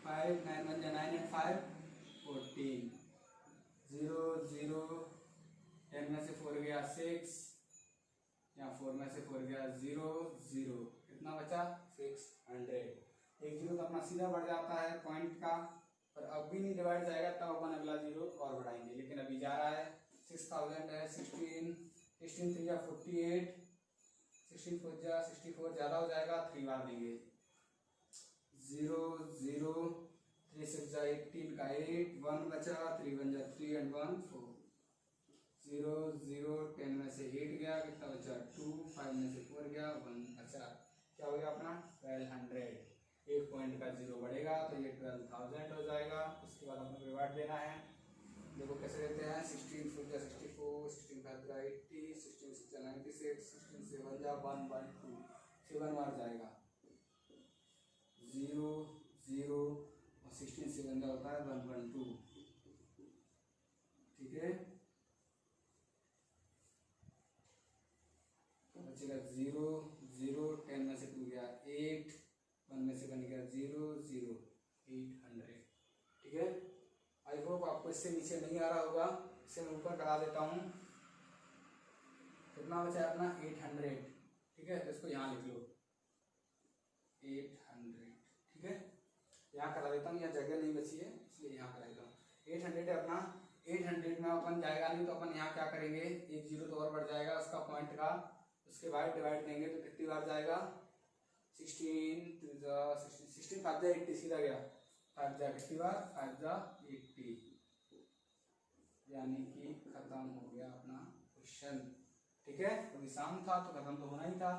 S1: 5 9 1 जा 9 and 5 14, 0 0 10 में से 4 गया 6, यहाँ 4 में से 4 गया 0 0, कितना बचा 600। एक जीरो तो अपना सीधा बढ़ जाता है पॉइंट का, पर अब भी नहीं डिवाइड जाएगा तब अपन अगला जीरो और बढ़ाएंगे, लेकिन अभी जा रहा है 6000 है, 16 16 3 जा 48, 16 4 जा 64, ज़्यादा हो जाएगा 3 बार देंगे, 0 0 3 6 जा 18 का 8, 1 बचा, 3 1 जा 3 and 1 4, 0 0 10 में से 8 गया, कितना बचा 2, 5 में से 4 गया, 1 बचा, क्या हो गया अपना 1200। एक पॉइंट का जीरो बढ़ेगा तो ये 12000 हो जाएगा। उसके बाद हमको रिवार्ड देना है, देखो कैसे देते हैं, 16 4 जा 64, 16 5 जा 80, 16 6 जा 96, 16 7 जा 112, 7 बार जाएगा, 0 0 और 16 7 जा होता है 112, ठीक है। तो बचेगा 0 0 10 में से 2 गया 8, 1 में से बन गया 0 0 800, ठीक है। आई होप आपको इससे नीचे नहीं आ रहा होगा, इसे मैं ऊपर करा देता हूँ। कितना बचा है अपना 800, ठीक है। तो इसको यहाँ लिख लो 800, ठीक है। यहाँ करा देता हूँ, यहाँ जगह नहीं बची है इसलिए यहाँ करा देता हूँ। 800 है अपना, 800 में अपन जाएगा नहीं तो अपन यहाँ क्या करेंगे, एक जीरो तो और बढ़ जाएगा उसका पॉइंट का, उसके बाद डिवाइड देंगे तो कितनी बार जाएगा, 16 2 जा 16 5 जा 80, सीधा गया 5 जा कितनी बार 5 जा 80, यानी कि खत्म हो गया अपना क्वेश्चन, ठीक है। तो निशान था तो खत्म तो होना ही था,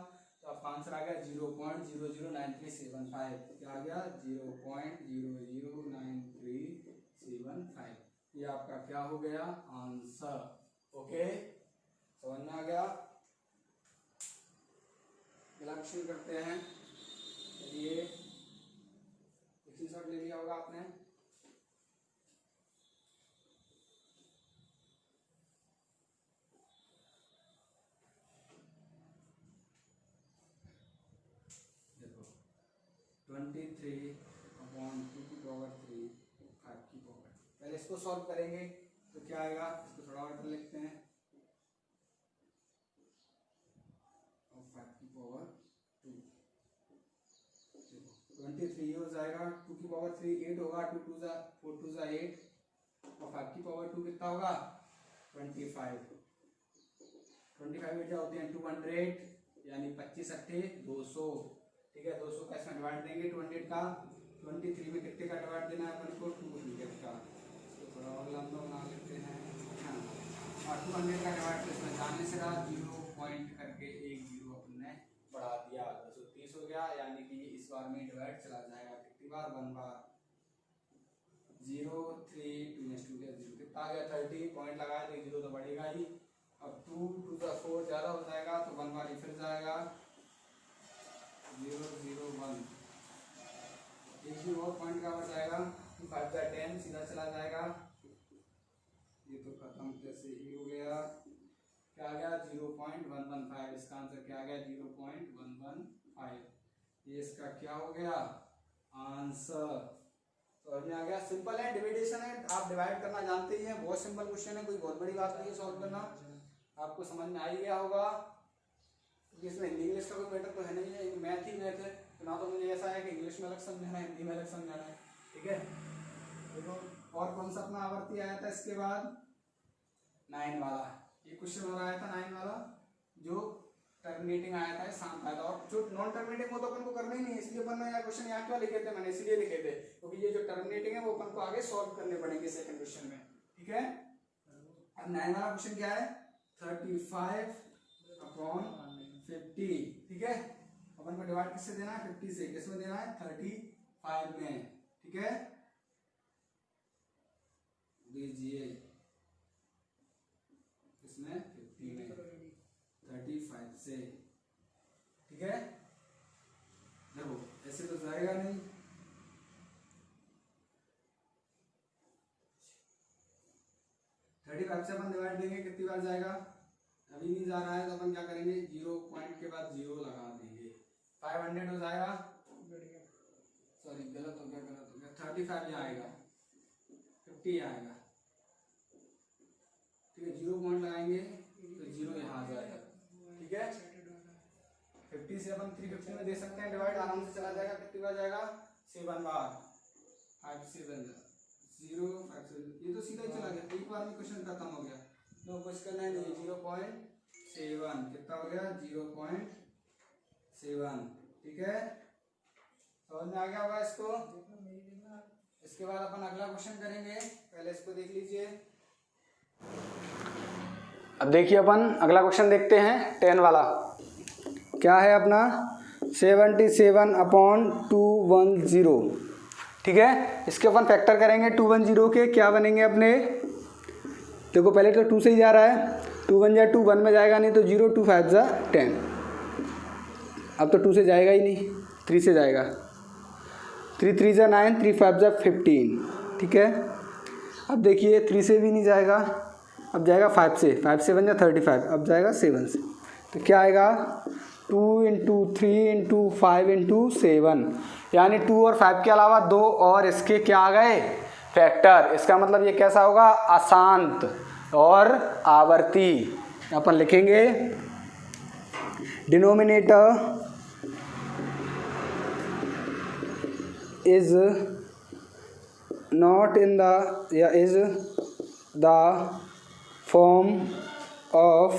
S1: तो आपका आंसर आ गया 0.009375, क्या आ गया 0.009375, ये आपका क्या हो गया आंसर, ओके समझ में आ गया। अगला क्वेश्चन करते हैं, चलिए स्क्रीनशॉट ले लिया होगा आपने, देखो 23/2 की पावर 3 5 की पावर, पहले इसको सॉल्व करेंगे तो क्या आएगा, इसको थोड़ा और लिखते हैं, और 5 की पावर 2, 23 हो जाएगा, 2 की पावर 3 8 होगा, 2 2 जा 4 2 जा 8, और 5 की पावर 2 कितना होगा 25, 25 बेटा होते हैं 200, यानी 25 अट्ठे 200, ठीक है। 200 का इसमें डिवाइड देंगे 200 का, 23 में कितने का डिवाइड देना है अपन को 200 का, इसको थोड़ा और लंबा बना लेते हैं, हाँ, और 200 का डिवाइड तो इसमें जाने से रहा 0 पॉइंट करके एक जीरो अपन ने बढ़ा दिया, 230 हो गया, यानी कि इस बार में डिवाइड चला जाएगा कितनी बार 1 बार, 0 3 2 0 कितना आ गया 30, पॉइंट लगाया तो जीरो तो बढ़ेगा ही, अब 2 2 का 4 ज़्यादा हो जाएगा तो 1 बार ही फिर जाएगा 0 0 1, एक भी और पॉइंट का बढ़ जाएगा, 2 5 जा 10 सीधा चला जाएगा, ये तो खत्म जैसे ही हो गया, क्या आ गया 0.115, इसका आंसर क्या आ गया 0.115, ये इसका क्या हो गया आंसर, तो अभी आ गया, सिंपल है, डिविडेशन है, आप डिवाइड करना जानते ही हैं, बहुत सिंपल क्वेश्चन है, कोई बहुत बड़ी बात नहीं है सॉल्व करना, आपको समझ में आ ही गया होगा, क्योंकि इसमें हिंदी इंग्लिश का कोई मैटर तो है नहीं है, मैथ ही मैथ है, तो ना तो मुझे ऐसा है कि इंग्लिश में अलग समझाना है, हिंदी में अलग समझाना है, ठीक है। देखो और कौन सा अपना आवर्ती आया था इसके बाद 9 वाला, ये क्वेश्चन और आया था 9 वाला, जो टर्मिनेटिंग आया था शांत आया था, और जो नॉन टर्मिनेटिंग वो तो अपन को करना ही नहीं, इसलिए अपन ने क्वेश्चन यहाँ क्यों लिखे थे, मैंने इसलिए लिखे थे क्योंकि ये जो टर्मिनेटिंग है वो अपन को आगे सॉल्व करने पड़ेंगे सेकंड क्वेश्चन में, ठीक है। अब 9 वाला क्वेश्चन क्या है 35/50, ठीक है। अपन को डिवाइड किससे देना है 50 से, किसमें देना है 35 में, ठीक है, दीजिए इसमें 50 में 35 से, ठीक है। देखो ऐसे तो जाएगा नहीं, 35 से अपन डिवाइड देंगे कितनी बार जाएगा, अभी नहीं जा रहा है तो अपन क्या करेंगे 0 पॉइंट के बाद 0 लगा देंगे, 500 हो जाएगा, सॉरी गलत हो गया 35 यहाँ आएगा, 50 आएगा, ठीक है 0 पॉइंट लगाएंगे तो 0 यहाँ आ जाएगा, ठीक है 50 से अपन 350 में दे सकते हैं डिवाइड, आराम से चला जाएगा, कितनी बार जाएगा 7 बार, 5 7 0 5 7, ये तो सीधा ही चला गया, एक बार में क्वेश्चन खत्म हो गया, नो कुछ करना है नहीं, 0.7 कितना हो गया 0.7, ठीक है समझ में आ गया होगा इसको। इसके बाद अपन अगला क्वेश्चन करेंगे, पहले इसको देख लीजिए।
S2: अब देखिए अपन अगला क्वेश्चन देखते हैं 10 वाला, क्या है अपना 77/210, ठीक है। इसके अपन फैक्टर करेंगे 210 के, क्या बनेंगे अपने, देखो पहले तो 2 से ही जा रहा है, 2 1 जा 2 1 में जाएगा नहीं तो 0 2 5 जा 10, अब तो 2 से जाएगा ही नहीं, 3 से जाएगा, 3 3 जा 9 3 5 जा 15, ठीक है। अब देखिए 3 से भी नहीं जाएगा, अब जाएगा 5 से, 5 7 जा 35, अब जाएगा 7 से, तो क्या आएगा 2 × 3 × 5 × 7, यानी 2 और 5 के अलावा 2 और इसके क्या आ गए फैक्टर। इसका मतलब ये कैसा होगा, अशांत और आवर्ती। अपन लिखेंगे denominator is not in the या इज द फॉर्म ऑफ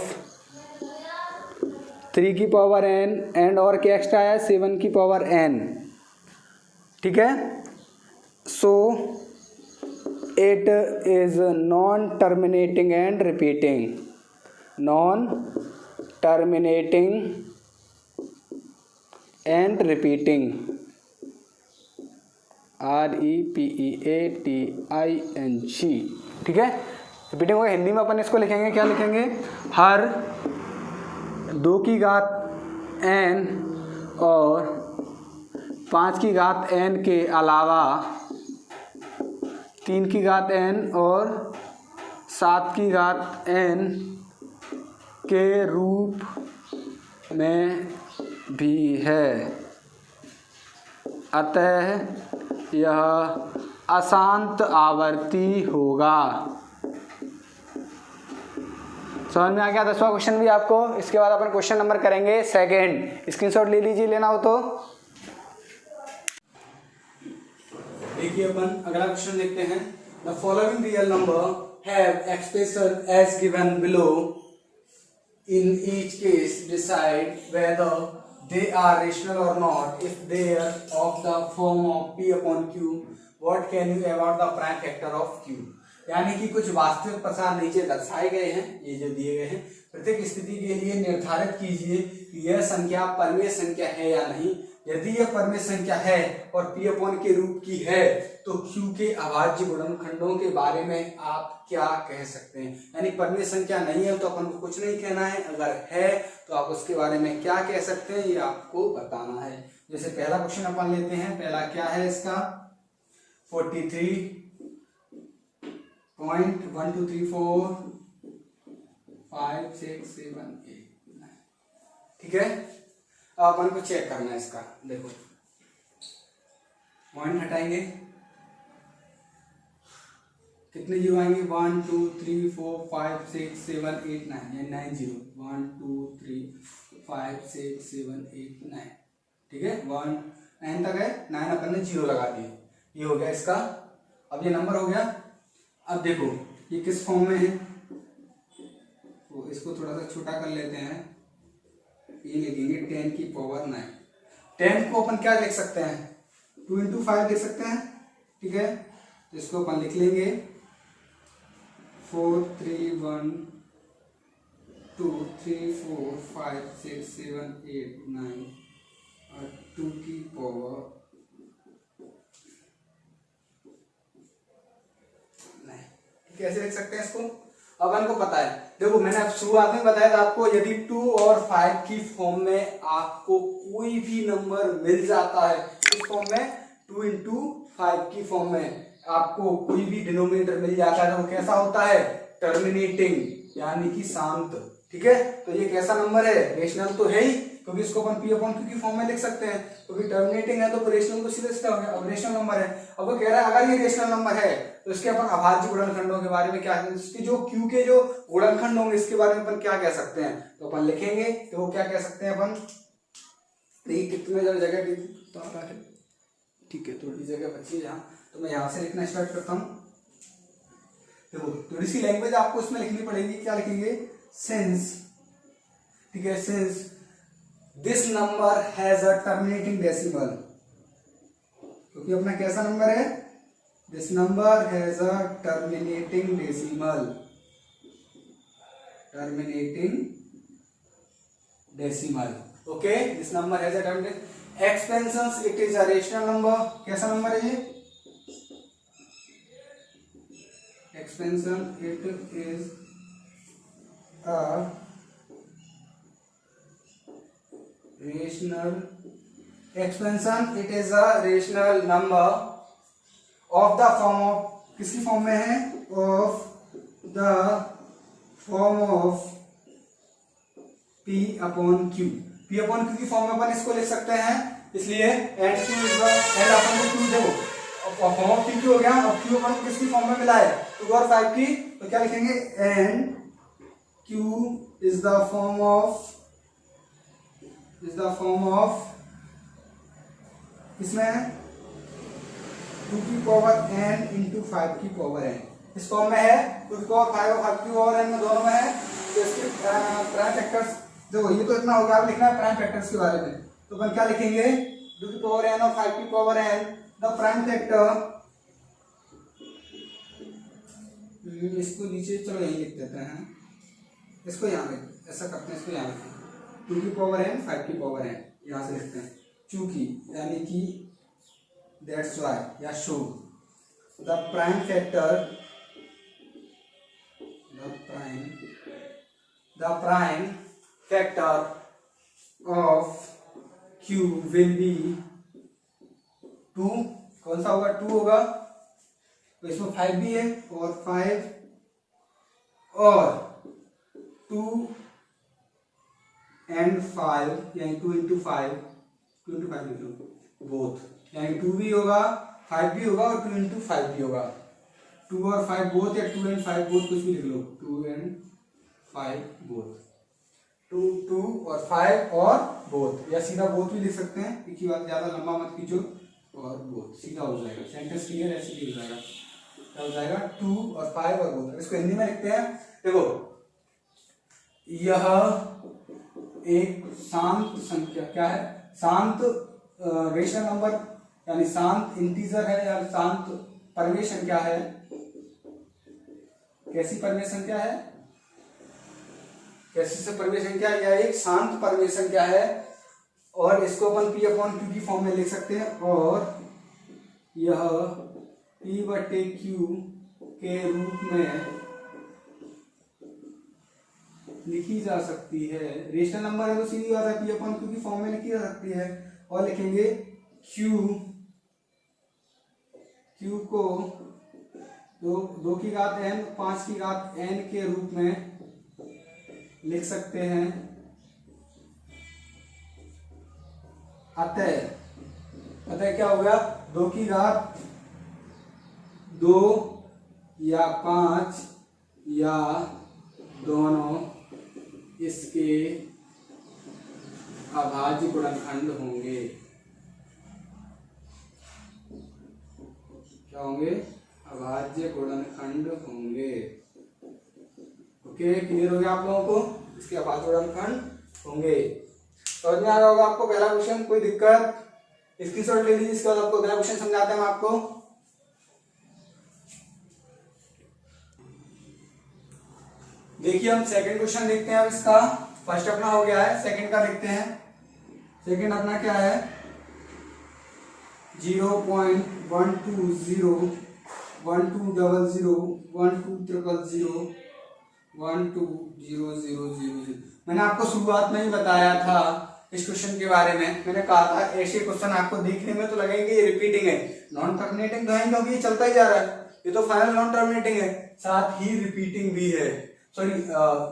S2: 3 की पावर n एंड और क्या एक्स्ट्रा है 7 की पावर n, ठीक है। So it is non terminating and repeating, non terminating and repeating, REPEATING, ठीक है। रिपीटिंग होगा, हिंदी में अपन इसको लिखेंगे, क्या लिखेंगे, हर 2 की घात n और 5 की घात n के अलावा 3 की घात n और 7 की घात n के रूप में भी है, अतः यह अशांत आवर्ती होगा। समझ में आ गया 10वां क्वेश्चन भी आपको। इसके बाद अपन क्वेश्चन नंबर करेंगे 2, स्क्रीनशॉट ले लीजिए, लेना हो तो।
S1: देखिए अपन अगला क्वेश्चन देखते हैं, the following real number have expression as given below, in each case decide whether they are rational or not, if they are of the form of p/q, what can you about the prime factor of q। यानी कि कुछ वास्तविक प्रसार नीचे दर्शाए गए हैं, ये जो दिए गए हैं, प्रत्येक स्थिति के लिए निर्धारित कीजिए कि यह संख्या परमेय संख्या है या नहीं। यदि यह परमेय संख्या है और p/q के रूप की है तो q के अभाज्य गुणनखंडों के बारे में आप क्या कह सकते हैं। यानी परमेय संख्या नहीं है तो अपन को कुछ नहीं कहना है, अगर है तो आप उसके बारे में क्या कह सकते हैं ये आपको बताना है। जैसे पहला क्वेश्चन अपन लेते हैं, पहला क्या है इसका 43.1234 5 6 7 8 9, ठीक है। अब अपन को चेक करना है इसका, देखो पॉइंट हटाएंगे, कितने जीरो आएंगे 1 2 3 4 5 6 7 8 9, ये 9 जीरो 1 2 3 5 6 7 8 9, ठीक है 1 9 तक है, 9 अपन ने जीरो लगा दिए, ये हो गया इसका। अब ये नंबर हो गया। अब देखो ये किस फॉर्म में है, तो इसको थोड़ा सा छोटा कर लेते हैं, ये लिखेंगे 10 की पावर 9। 10 को अपन क्या लिख सकते हैं 2 × 5 लिख सकते हैं, ठीक है। तो इसको अपन लिख लेंगे 4 3 1 2 3 4 5 6 7 8 9 और 2 की पावर 9, कैसे लिख सकते हैं इसको। अब इनको पता है, देखो मैंने अब शुरुआत में बताया था आपको, यदि 2 और 5 की फॉर्म में आपको कोई भी नंबर मिल जाता है इस फॉर्म में 2 × 5 की फॉर्म में,
S2: आपको कोई भी डिनोमिनेटर मिल जाता है तो वो कैसा होता है, टर्मिनेटिंग, यानी कि शांत। ठीक है, तो ये कैसा नंबर है, रेशनल तो है ही, क्योंकि इसको अपन पी अपॉन क्यू की फॉर्म में लिख सकते हैं, क्योंकि टर्मिनेटिंग है तो रेशनल तो सीधे सीधा हो गया। अब रेशनल नंबर है, अब वो कह रहा है अगर ये रेशनल नंबर है तो इसके अपन अभाज्य गुणनखंडों के बारे में क्या, इसके जो क्यू के जो गुणनखंड होंगे इसके बारे में अपन क्या कह सकते हैं, तो अपन लिखेंगे तो वो क्या कह सकते हैं अपन, देखिए कितने जगह है, ठीक है थोड़ी जगह बची है यहाँ, तो मैं यहाँ से लिखना स्टार्ट करता हूँ। देखो थोड़ी सी लैंग्वेज आपको इसमें लिखनी पड़ेगी, क्या लिखेंगे, सिंस, ठीक है, since this number has a terminating decimal, क्योंकि अपना कैसा नंबर है, this number has a terminating decimal, terminating decimal, okay, this number has a terminating expansion, it is a rational number, कैसा नंबर है ये, expansion it is a rational expansion, it is a rational number of the form of, किसकी form में है, of the form of p upon q, p upon q की form में अपन इसको लिख सकते हैं, इसलिए and q is the and अपन को q देखो फॉर्म ऑफ p हो गया, अब q अपन को किसकी फॉर्म में मिला है, 2 और 5 की, तो क्या लिखेंगे, and q is the form of इसमें 2 की पावर n इंटू 5 की पावर n, इस फॉर्म में है, 2 की पावर 5 और 5 की पावर n में दोनों में है, तो इसके प्राइम फैक्टर्स देखो, ये तो इतना हो गया, अब लिखना है प्राइम फैक्टर्स के बारे में, तो अपन क्या लिखेंगे, 2 की पावर n और 5 की power n, the prime factor, इसको नीचे चलो यही लिख देते हैं, इसको यहाँ पे ऐसा करते हैं, इसको यहाँ लिखते हैं 2 की पावर n 5 की पावर n, यहाँ से लिखते हैं चूंकि, यानी कि दैट्स वाई या show the prime factor, the prime factor of q will be 2, कौन सा होगा, 2 होगा, तो इसमें 5 भी है और 5 और 2 and 5, यानी 2 into 5 लिख लो बोथ, यानी 2 भी होगा 5 भी होगा और 2 into 5 भी होगा, 2 और 5 बोथ या 2 and 5 बोथ, कुछ भी लिख लो, 2 and 5 बोथ, 2 और 5 और बोथ, या सीधा बोथ भी लिख सकते हैं, एक ही बात, ज्यादा लंबा मत खींचो, और बोथ सीधा हो जाएगा, सेंटेंस क्लियर ऐसे ही हो जाएगा, क्या हो जाएगा, 2 और 5 और बोथ। इसको हिंदी में लिखते हैं, देखो यह एक शांत संख्या, क्या है, शांत रेशनल नंबर, यानी शांत इंटीजर है, या शांत परमेय संख्या है, कैसी परमेय संख्या है, कैसी से परमेय संख्या, या एक शांत परमेय संख्या है, और इसको अपन p अपॉन q की फॉर्म में लिख सकते हैं, और यह p बटे q के रूप में लिखी जा सकती है, रेशनल नंबर है तो सीधी बात है, पी अपॉन क्यू की फॉर्म में लिखी जा सकती है, और लिखेंगे क्यू को 2 की घात n 5 की घात n के रूप में लिख सकते हैं, अतः क्या हो गया, 2 की घात 2 या 5 या दोनों इसके अभाज्य गुणनखंड होंगे, क्या होंगे, अभाज्य गुणनखंड होंगे, ओके, क्लियर हो गया आप लोगों को, इसके अभाज्य गुणनखंड होंगे, समझ में आ रहा होगा आपको पहला क्वेश्चन, कोई दिक्कत, स्क्रीनशॉट ले लीजिए, इसके बाद आपको अगला क्वेश्चन समझाते हैं आपको। देखिए हम सेकंड क्वेश्चन देखते हैं, अब इसका फर्स्ट अपना हो गया है, सेकंड का देखते हैं, सेकंड अपना क्या है, 0.120 1200 120000 120000। मैंने आपको शुरुआत में ही बताया था इस क्वेश्चन के बारे में। मैंने कहा था ऐसे क्वेश्चन आपको देखने में तो लगेंगे ये रिपीटिंग है, नॉन टर्मिनेटिंग तो है क्योंकि ये चलता ही जा रहा है, ये तो फाइनल नॉन टर्मिनेटिंग है, साथ ही रिपीटिंग भी है, सॉरी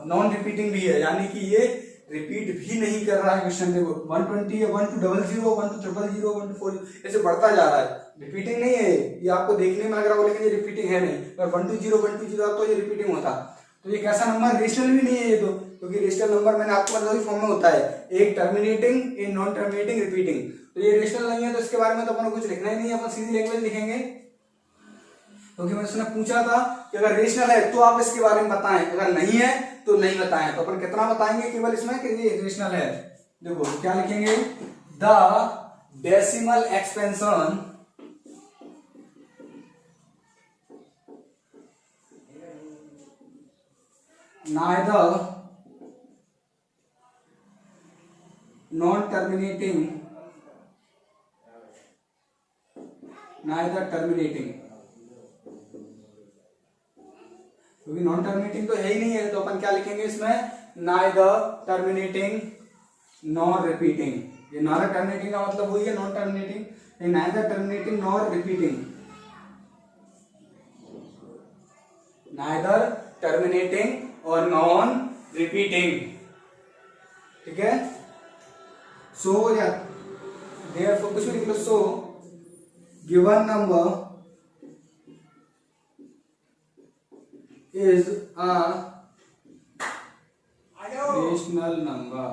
S2: नॉन रिपीटिंग भी है, यानी कि ये रिपीट भी नहीं कर रहा है क्वेश्चन। देखो 120 है, 1200, 12000, 124 ऐसे बढ़ता जा रहा है, रिपीटिंग नहीं है ये, आपको देखने में लग रहा हो लेकिन ये रिपीटिंग है नहीं। पर 120 तो ये रिपीटिंग होता, तो ये कैसा नंबर, रेशनल भी नहीं है ये तो, क्योंकि रेशनल नंबर मैंने आपको बताया फॉर्म में होता है, एक टर्मिनेटिंग, एक नॉन टर्मिनेटिंग, रिपीटिंग। तो ये रेशनल नहीं है तो इसके बारे में तो अपन को कुछ लिखना ही नहीं है, अपन सीधी लैंग्वेज लिखेंगे। क्योंकि मैंने उसने पूछा था कि अगर रेशनल है तो आप इसके बारे में बताएं, अगर नहीं है तो नहीं बताएं। तो अपन कितना बताएंगे केवल इसमें कि ये रेशनल है। देखो क्या लिखेंगे, the decimal expansion neither non-terminating neither terminating, क्योंकि नॉन टर्मिनेटिंग तो है ही नहीं है तो अपन क्या लिखेंगे इसमें, neither terminating nor repeating। ये neither terminating का मतलब वही है non terminating, neither terminating nor repeating, neither terminating और नॉन रिपीटिंग, ठीक है। सो या देयरफॉर कुछ भी लिख लो, so given number is a rational number.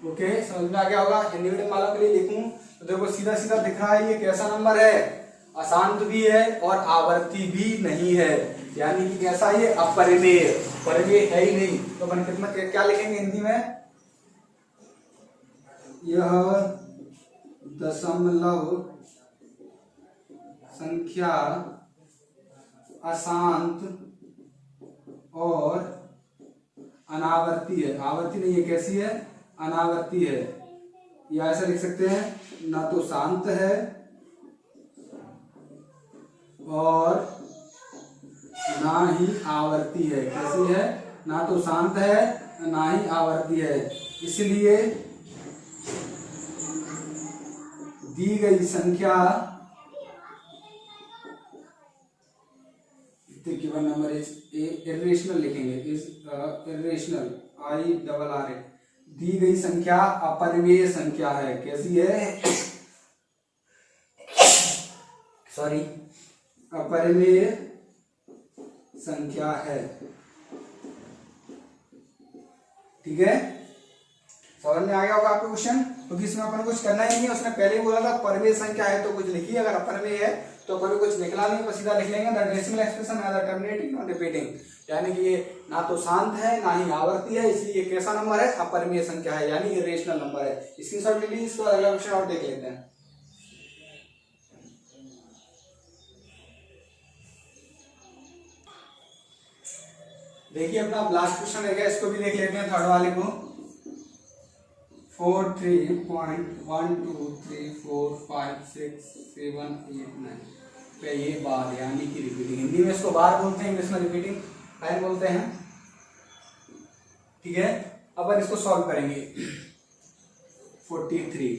S2: Okay, समझ में आ गया होगा। हिंदी मीडियम वालों के लिए लिखूं तो देखो सीधा सीधा दिख रहा है ये कैसा नंबर है, अशांत भी है और आवर्ती भी नहीं है, यानी कि कैसा, ये अपरिमेय, परिमेय है ही नहीं। तो अपन कितना क्या लिखेंगे हिंदी में, यह दशमलव संख्या अशांत और अनावर्ती है, आवर्ती नहीं है, कैसी है, अनावर्ती है, या ऐसा लिख सकते हैं, ना तो शांत है और ना ही आवर्ती है, कैसी है, ना तो शांत है ना ही आवर्ती है, इसलिए दी गई संख्या गिवन नंबर इज इरेशनल लिखेंगे, इज इरेशनल, IRR, दी गई संख्या अपरिमेय संख्या है, कैसी है, सॉरी अपरिमेय संख्या है, ठीक है। समझ में आ गया होगा आपको क्वेश्चन, क्योंकि इसमें अपन कुछ करना ही नहीं है, उसने पहले ही बोला था परिमेय संख्या है तो कुछ लिखिए, अगर अपरिमेय है तो अपन कुछ लिखना नहीं, बस सीधा लिख लेंगे the decimal expression either terminating not repeating, यानी कि ये ना तो शांत है ना ही आवर्ती है, इसलिए कैसा नंबर है, अपरिमेय संख्या है, यानी इरेशनल नंबर है। स्क्रीनशॉट ले लीजिए, इसको अगला क्वेश्चन और देख लेते हैं। देखिए अपना लास्ट क्वेश्चन है, इसको भी देख लेते हैं, थर्ड वाले को। 4 3 1 2 3 4 5 6 7 8 9 पे ये बार, यानी कि रिपीटिंग, हिंदी में इसको बार बोलते हैं, इंग्लिश में रिपीटिंग लाइन बोलते हैं, ठीक है। अपन इसको सॉल्व करेंगे। 43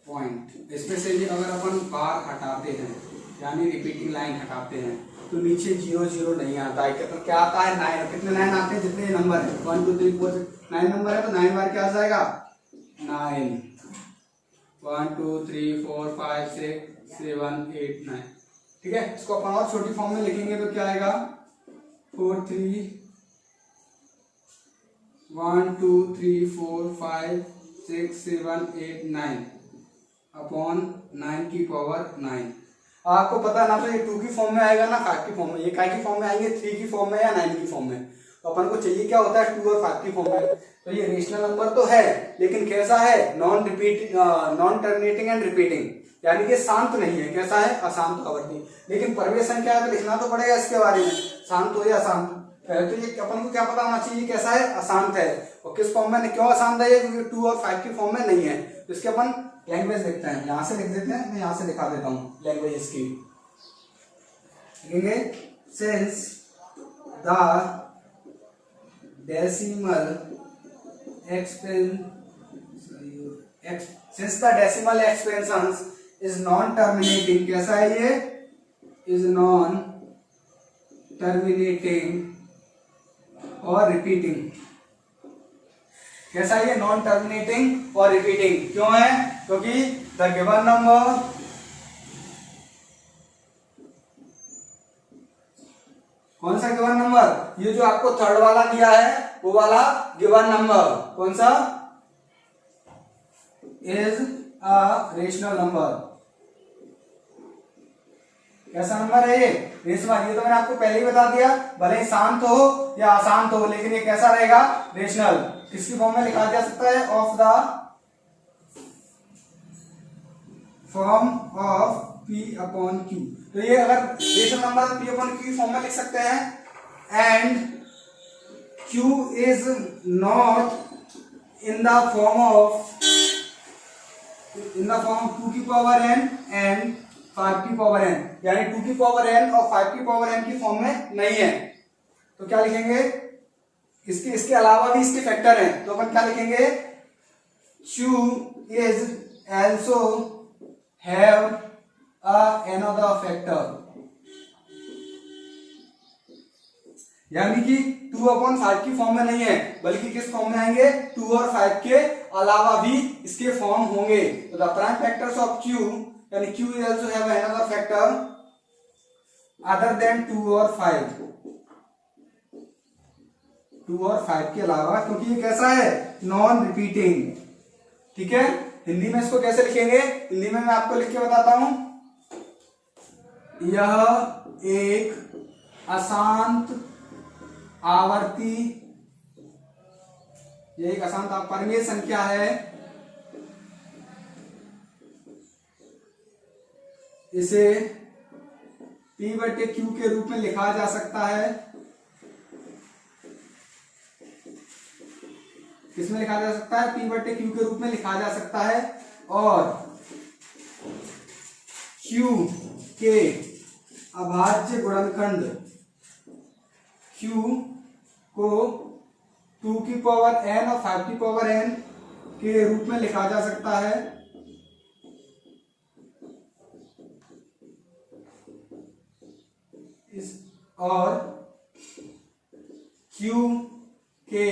S2: पॉइंट, इसमें से अगर अपन बार हटाते हैं यानी रिपीटिंग लाइन हटाते हैं तो नीचे 0 0 नहीं आता है, तो क्या आता है 9, कितने 9 आते हैं, जितने नंबर है 1 2 3 4 9 नंबर है तो 9 बार क्या आ जाएगा 9, 1 2 3 4 5 6 7 8 9, ठीक है। इसको अपन और छोटी फॉर्म में लिखेंगे तो क्या आएगा 4 3 1 2 3 4 5 6 7 8 9 अपॉन 9 की पावर 9। आपको पता ना तो ये 2 की फॉर्म में आएगा ना 5 की फॉर्म में, ये काय की फॉर्म में आएंगे, 3 की फॉर्म में या 9 की फॉर्म में। तो अपन को चाहिए क्या होता है 2 और 5 की फॉर्म में। तो ये रेशनल नंबर तो है लेकिन कैसा है, non repeating, non terminating and repeating, यानी कि शांत नहीं है, कैसा है, अशांत आवर्ती। लेकिन परिमेय संख्या है तो लिखना तो पड़ेगा इसके बारे में, शांत हो या अशांत। पहले तो ये अपन को क्या पता होना चाहिए कैसा है, अशांत है, और किस फॉर्म में, क्यों अशांत है, क्योंकि 2 और 5 की फॉर्म में नहीं है। तो इसके अपन लैंग्वेज देखते हैं, यहाँ से लिख देते हैं, मैं यहाँ से दिखा देता हूँ लैंग्वेज इसकी, लिखेंगे since the decimal since the decimal expansions is non terminating, कैसा है ये, is non terminating और repeating, कैसा है ये, नॉन टर्मिनेटिंग और रिपीटिंग, क्यों है, क्योंकि द गिवन नंबर कौन सा गिवन नंबर, ये जो आपको थर्ड वाला दिया है वो वाला गिवन नंबर कौन सा, इज अ रेशनल नंबर, कैसा नंबर है ये, रेशनल। ये तो मैंने आपको पहले ही बता दिया, भले ही शांत हो या अशांत हो, लेकिन ये कैसा रहेगा, रेशनल। किसकी फॉर्म में लिखा जा सकता है, of the form of P upon Q। तो ये अगर rational number P upon Q form में लिख सकते हैं, and Q is not in the form of 2 की पावर n एंड 5 की पावर n, यानी 2 की पावर n और 5 की पावर n की फॉर्म में नहीं है, तो क्या लिखेंगे, इसके अलावा भी इसके फैक्टर हैं, तो अपन क्या लिखेंगे, Q is also have another factor, यानी कि 2/5 की फॉर्म में नहीं है, बल्कि किस फॉर्म में आएंगे, 2 और 5 के अलावा भी इसके फॉर्म होंगे। तो the prime factors of Q, यानी Q is also have another factor other than 2 और 5, 2 और 5 के अलावा, क्योंकि ये कैसा है, नॉन रिपीटिंग। ठीक है, हिंदी में इसको कैसे लिखेंगे, हिंदी में मैं आपको लिख के बताता हूं, यह एक अशांत आवर्ती, यह एक अशांत परिमेय संख्या है, इसे P/Q के रूप में लिखा जा सकता है, किसमें लिखा जा सकता है, P/Q के रूप में लिखा जा सकता है, और Q के अभाज्य गुणनखंड Q को 2 की पावर n और 5 की पावर n के रूप में लिखा जा सकता है, और Q के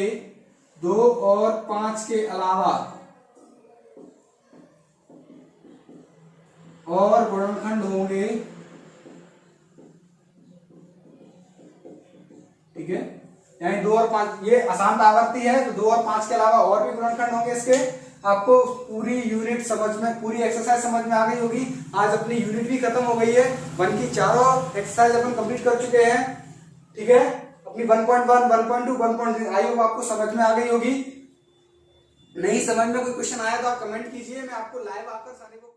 S2: 2 और 5 के अलावा और गुणनखंड होंगे। ठीक है, यानी 2 और 5, ये अशांत आवर्ती है, तो 2 और 5 के अलावा और भी गुणनखंड होंगे इसके। आपको पूरी यूनिट समझ में, पूरी एक्सरसाइज समझ में आ गई होगी। आज अपनी यूनिट भी खत्म हो गई है, 1 की चारों एक्सरसाइज अपन कंप्लीट कर चुके हैं। ठीक है, अपनी 1.1, 1.2, 1.3 आई होप आपको समझ में आ गई होगी। नहीं समझ में कोई क्वेश्चन आया तो आप कमेंट कीजिए, मैं आपको लाइव आकर सारे को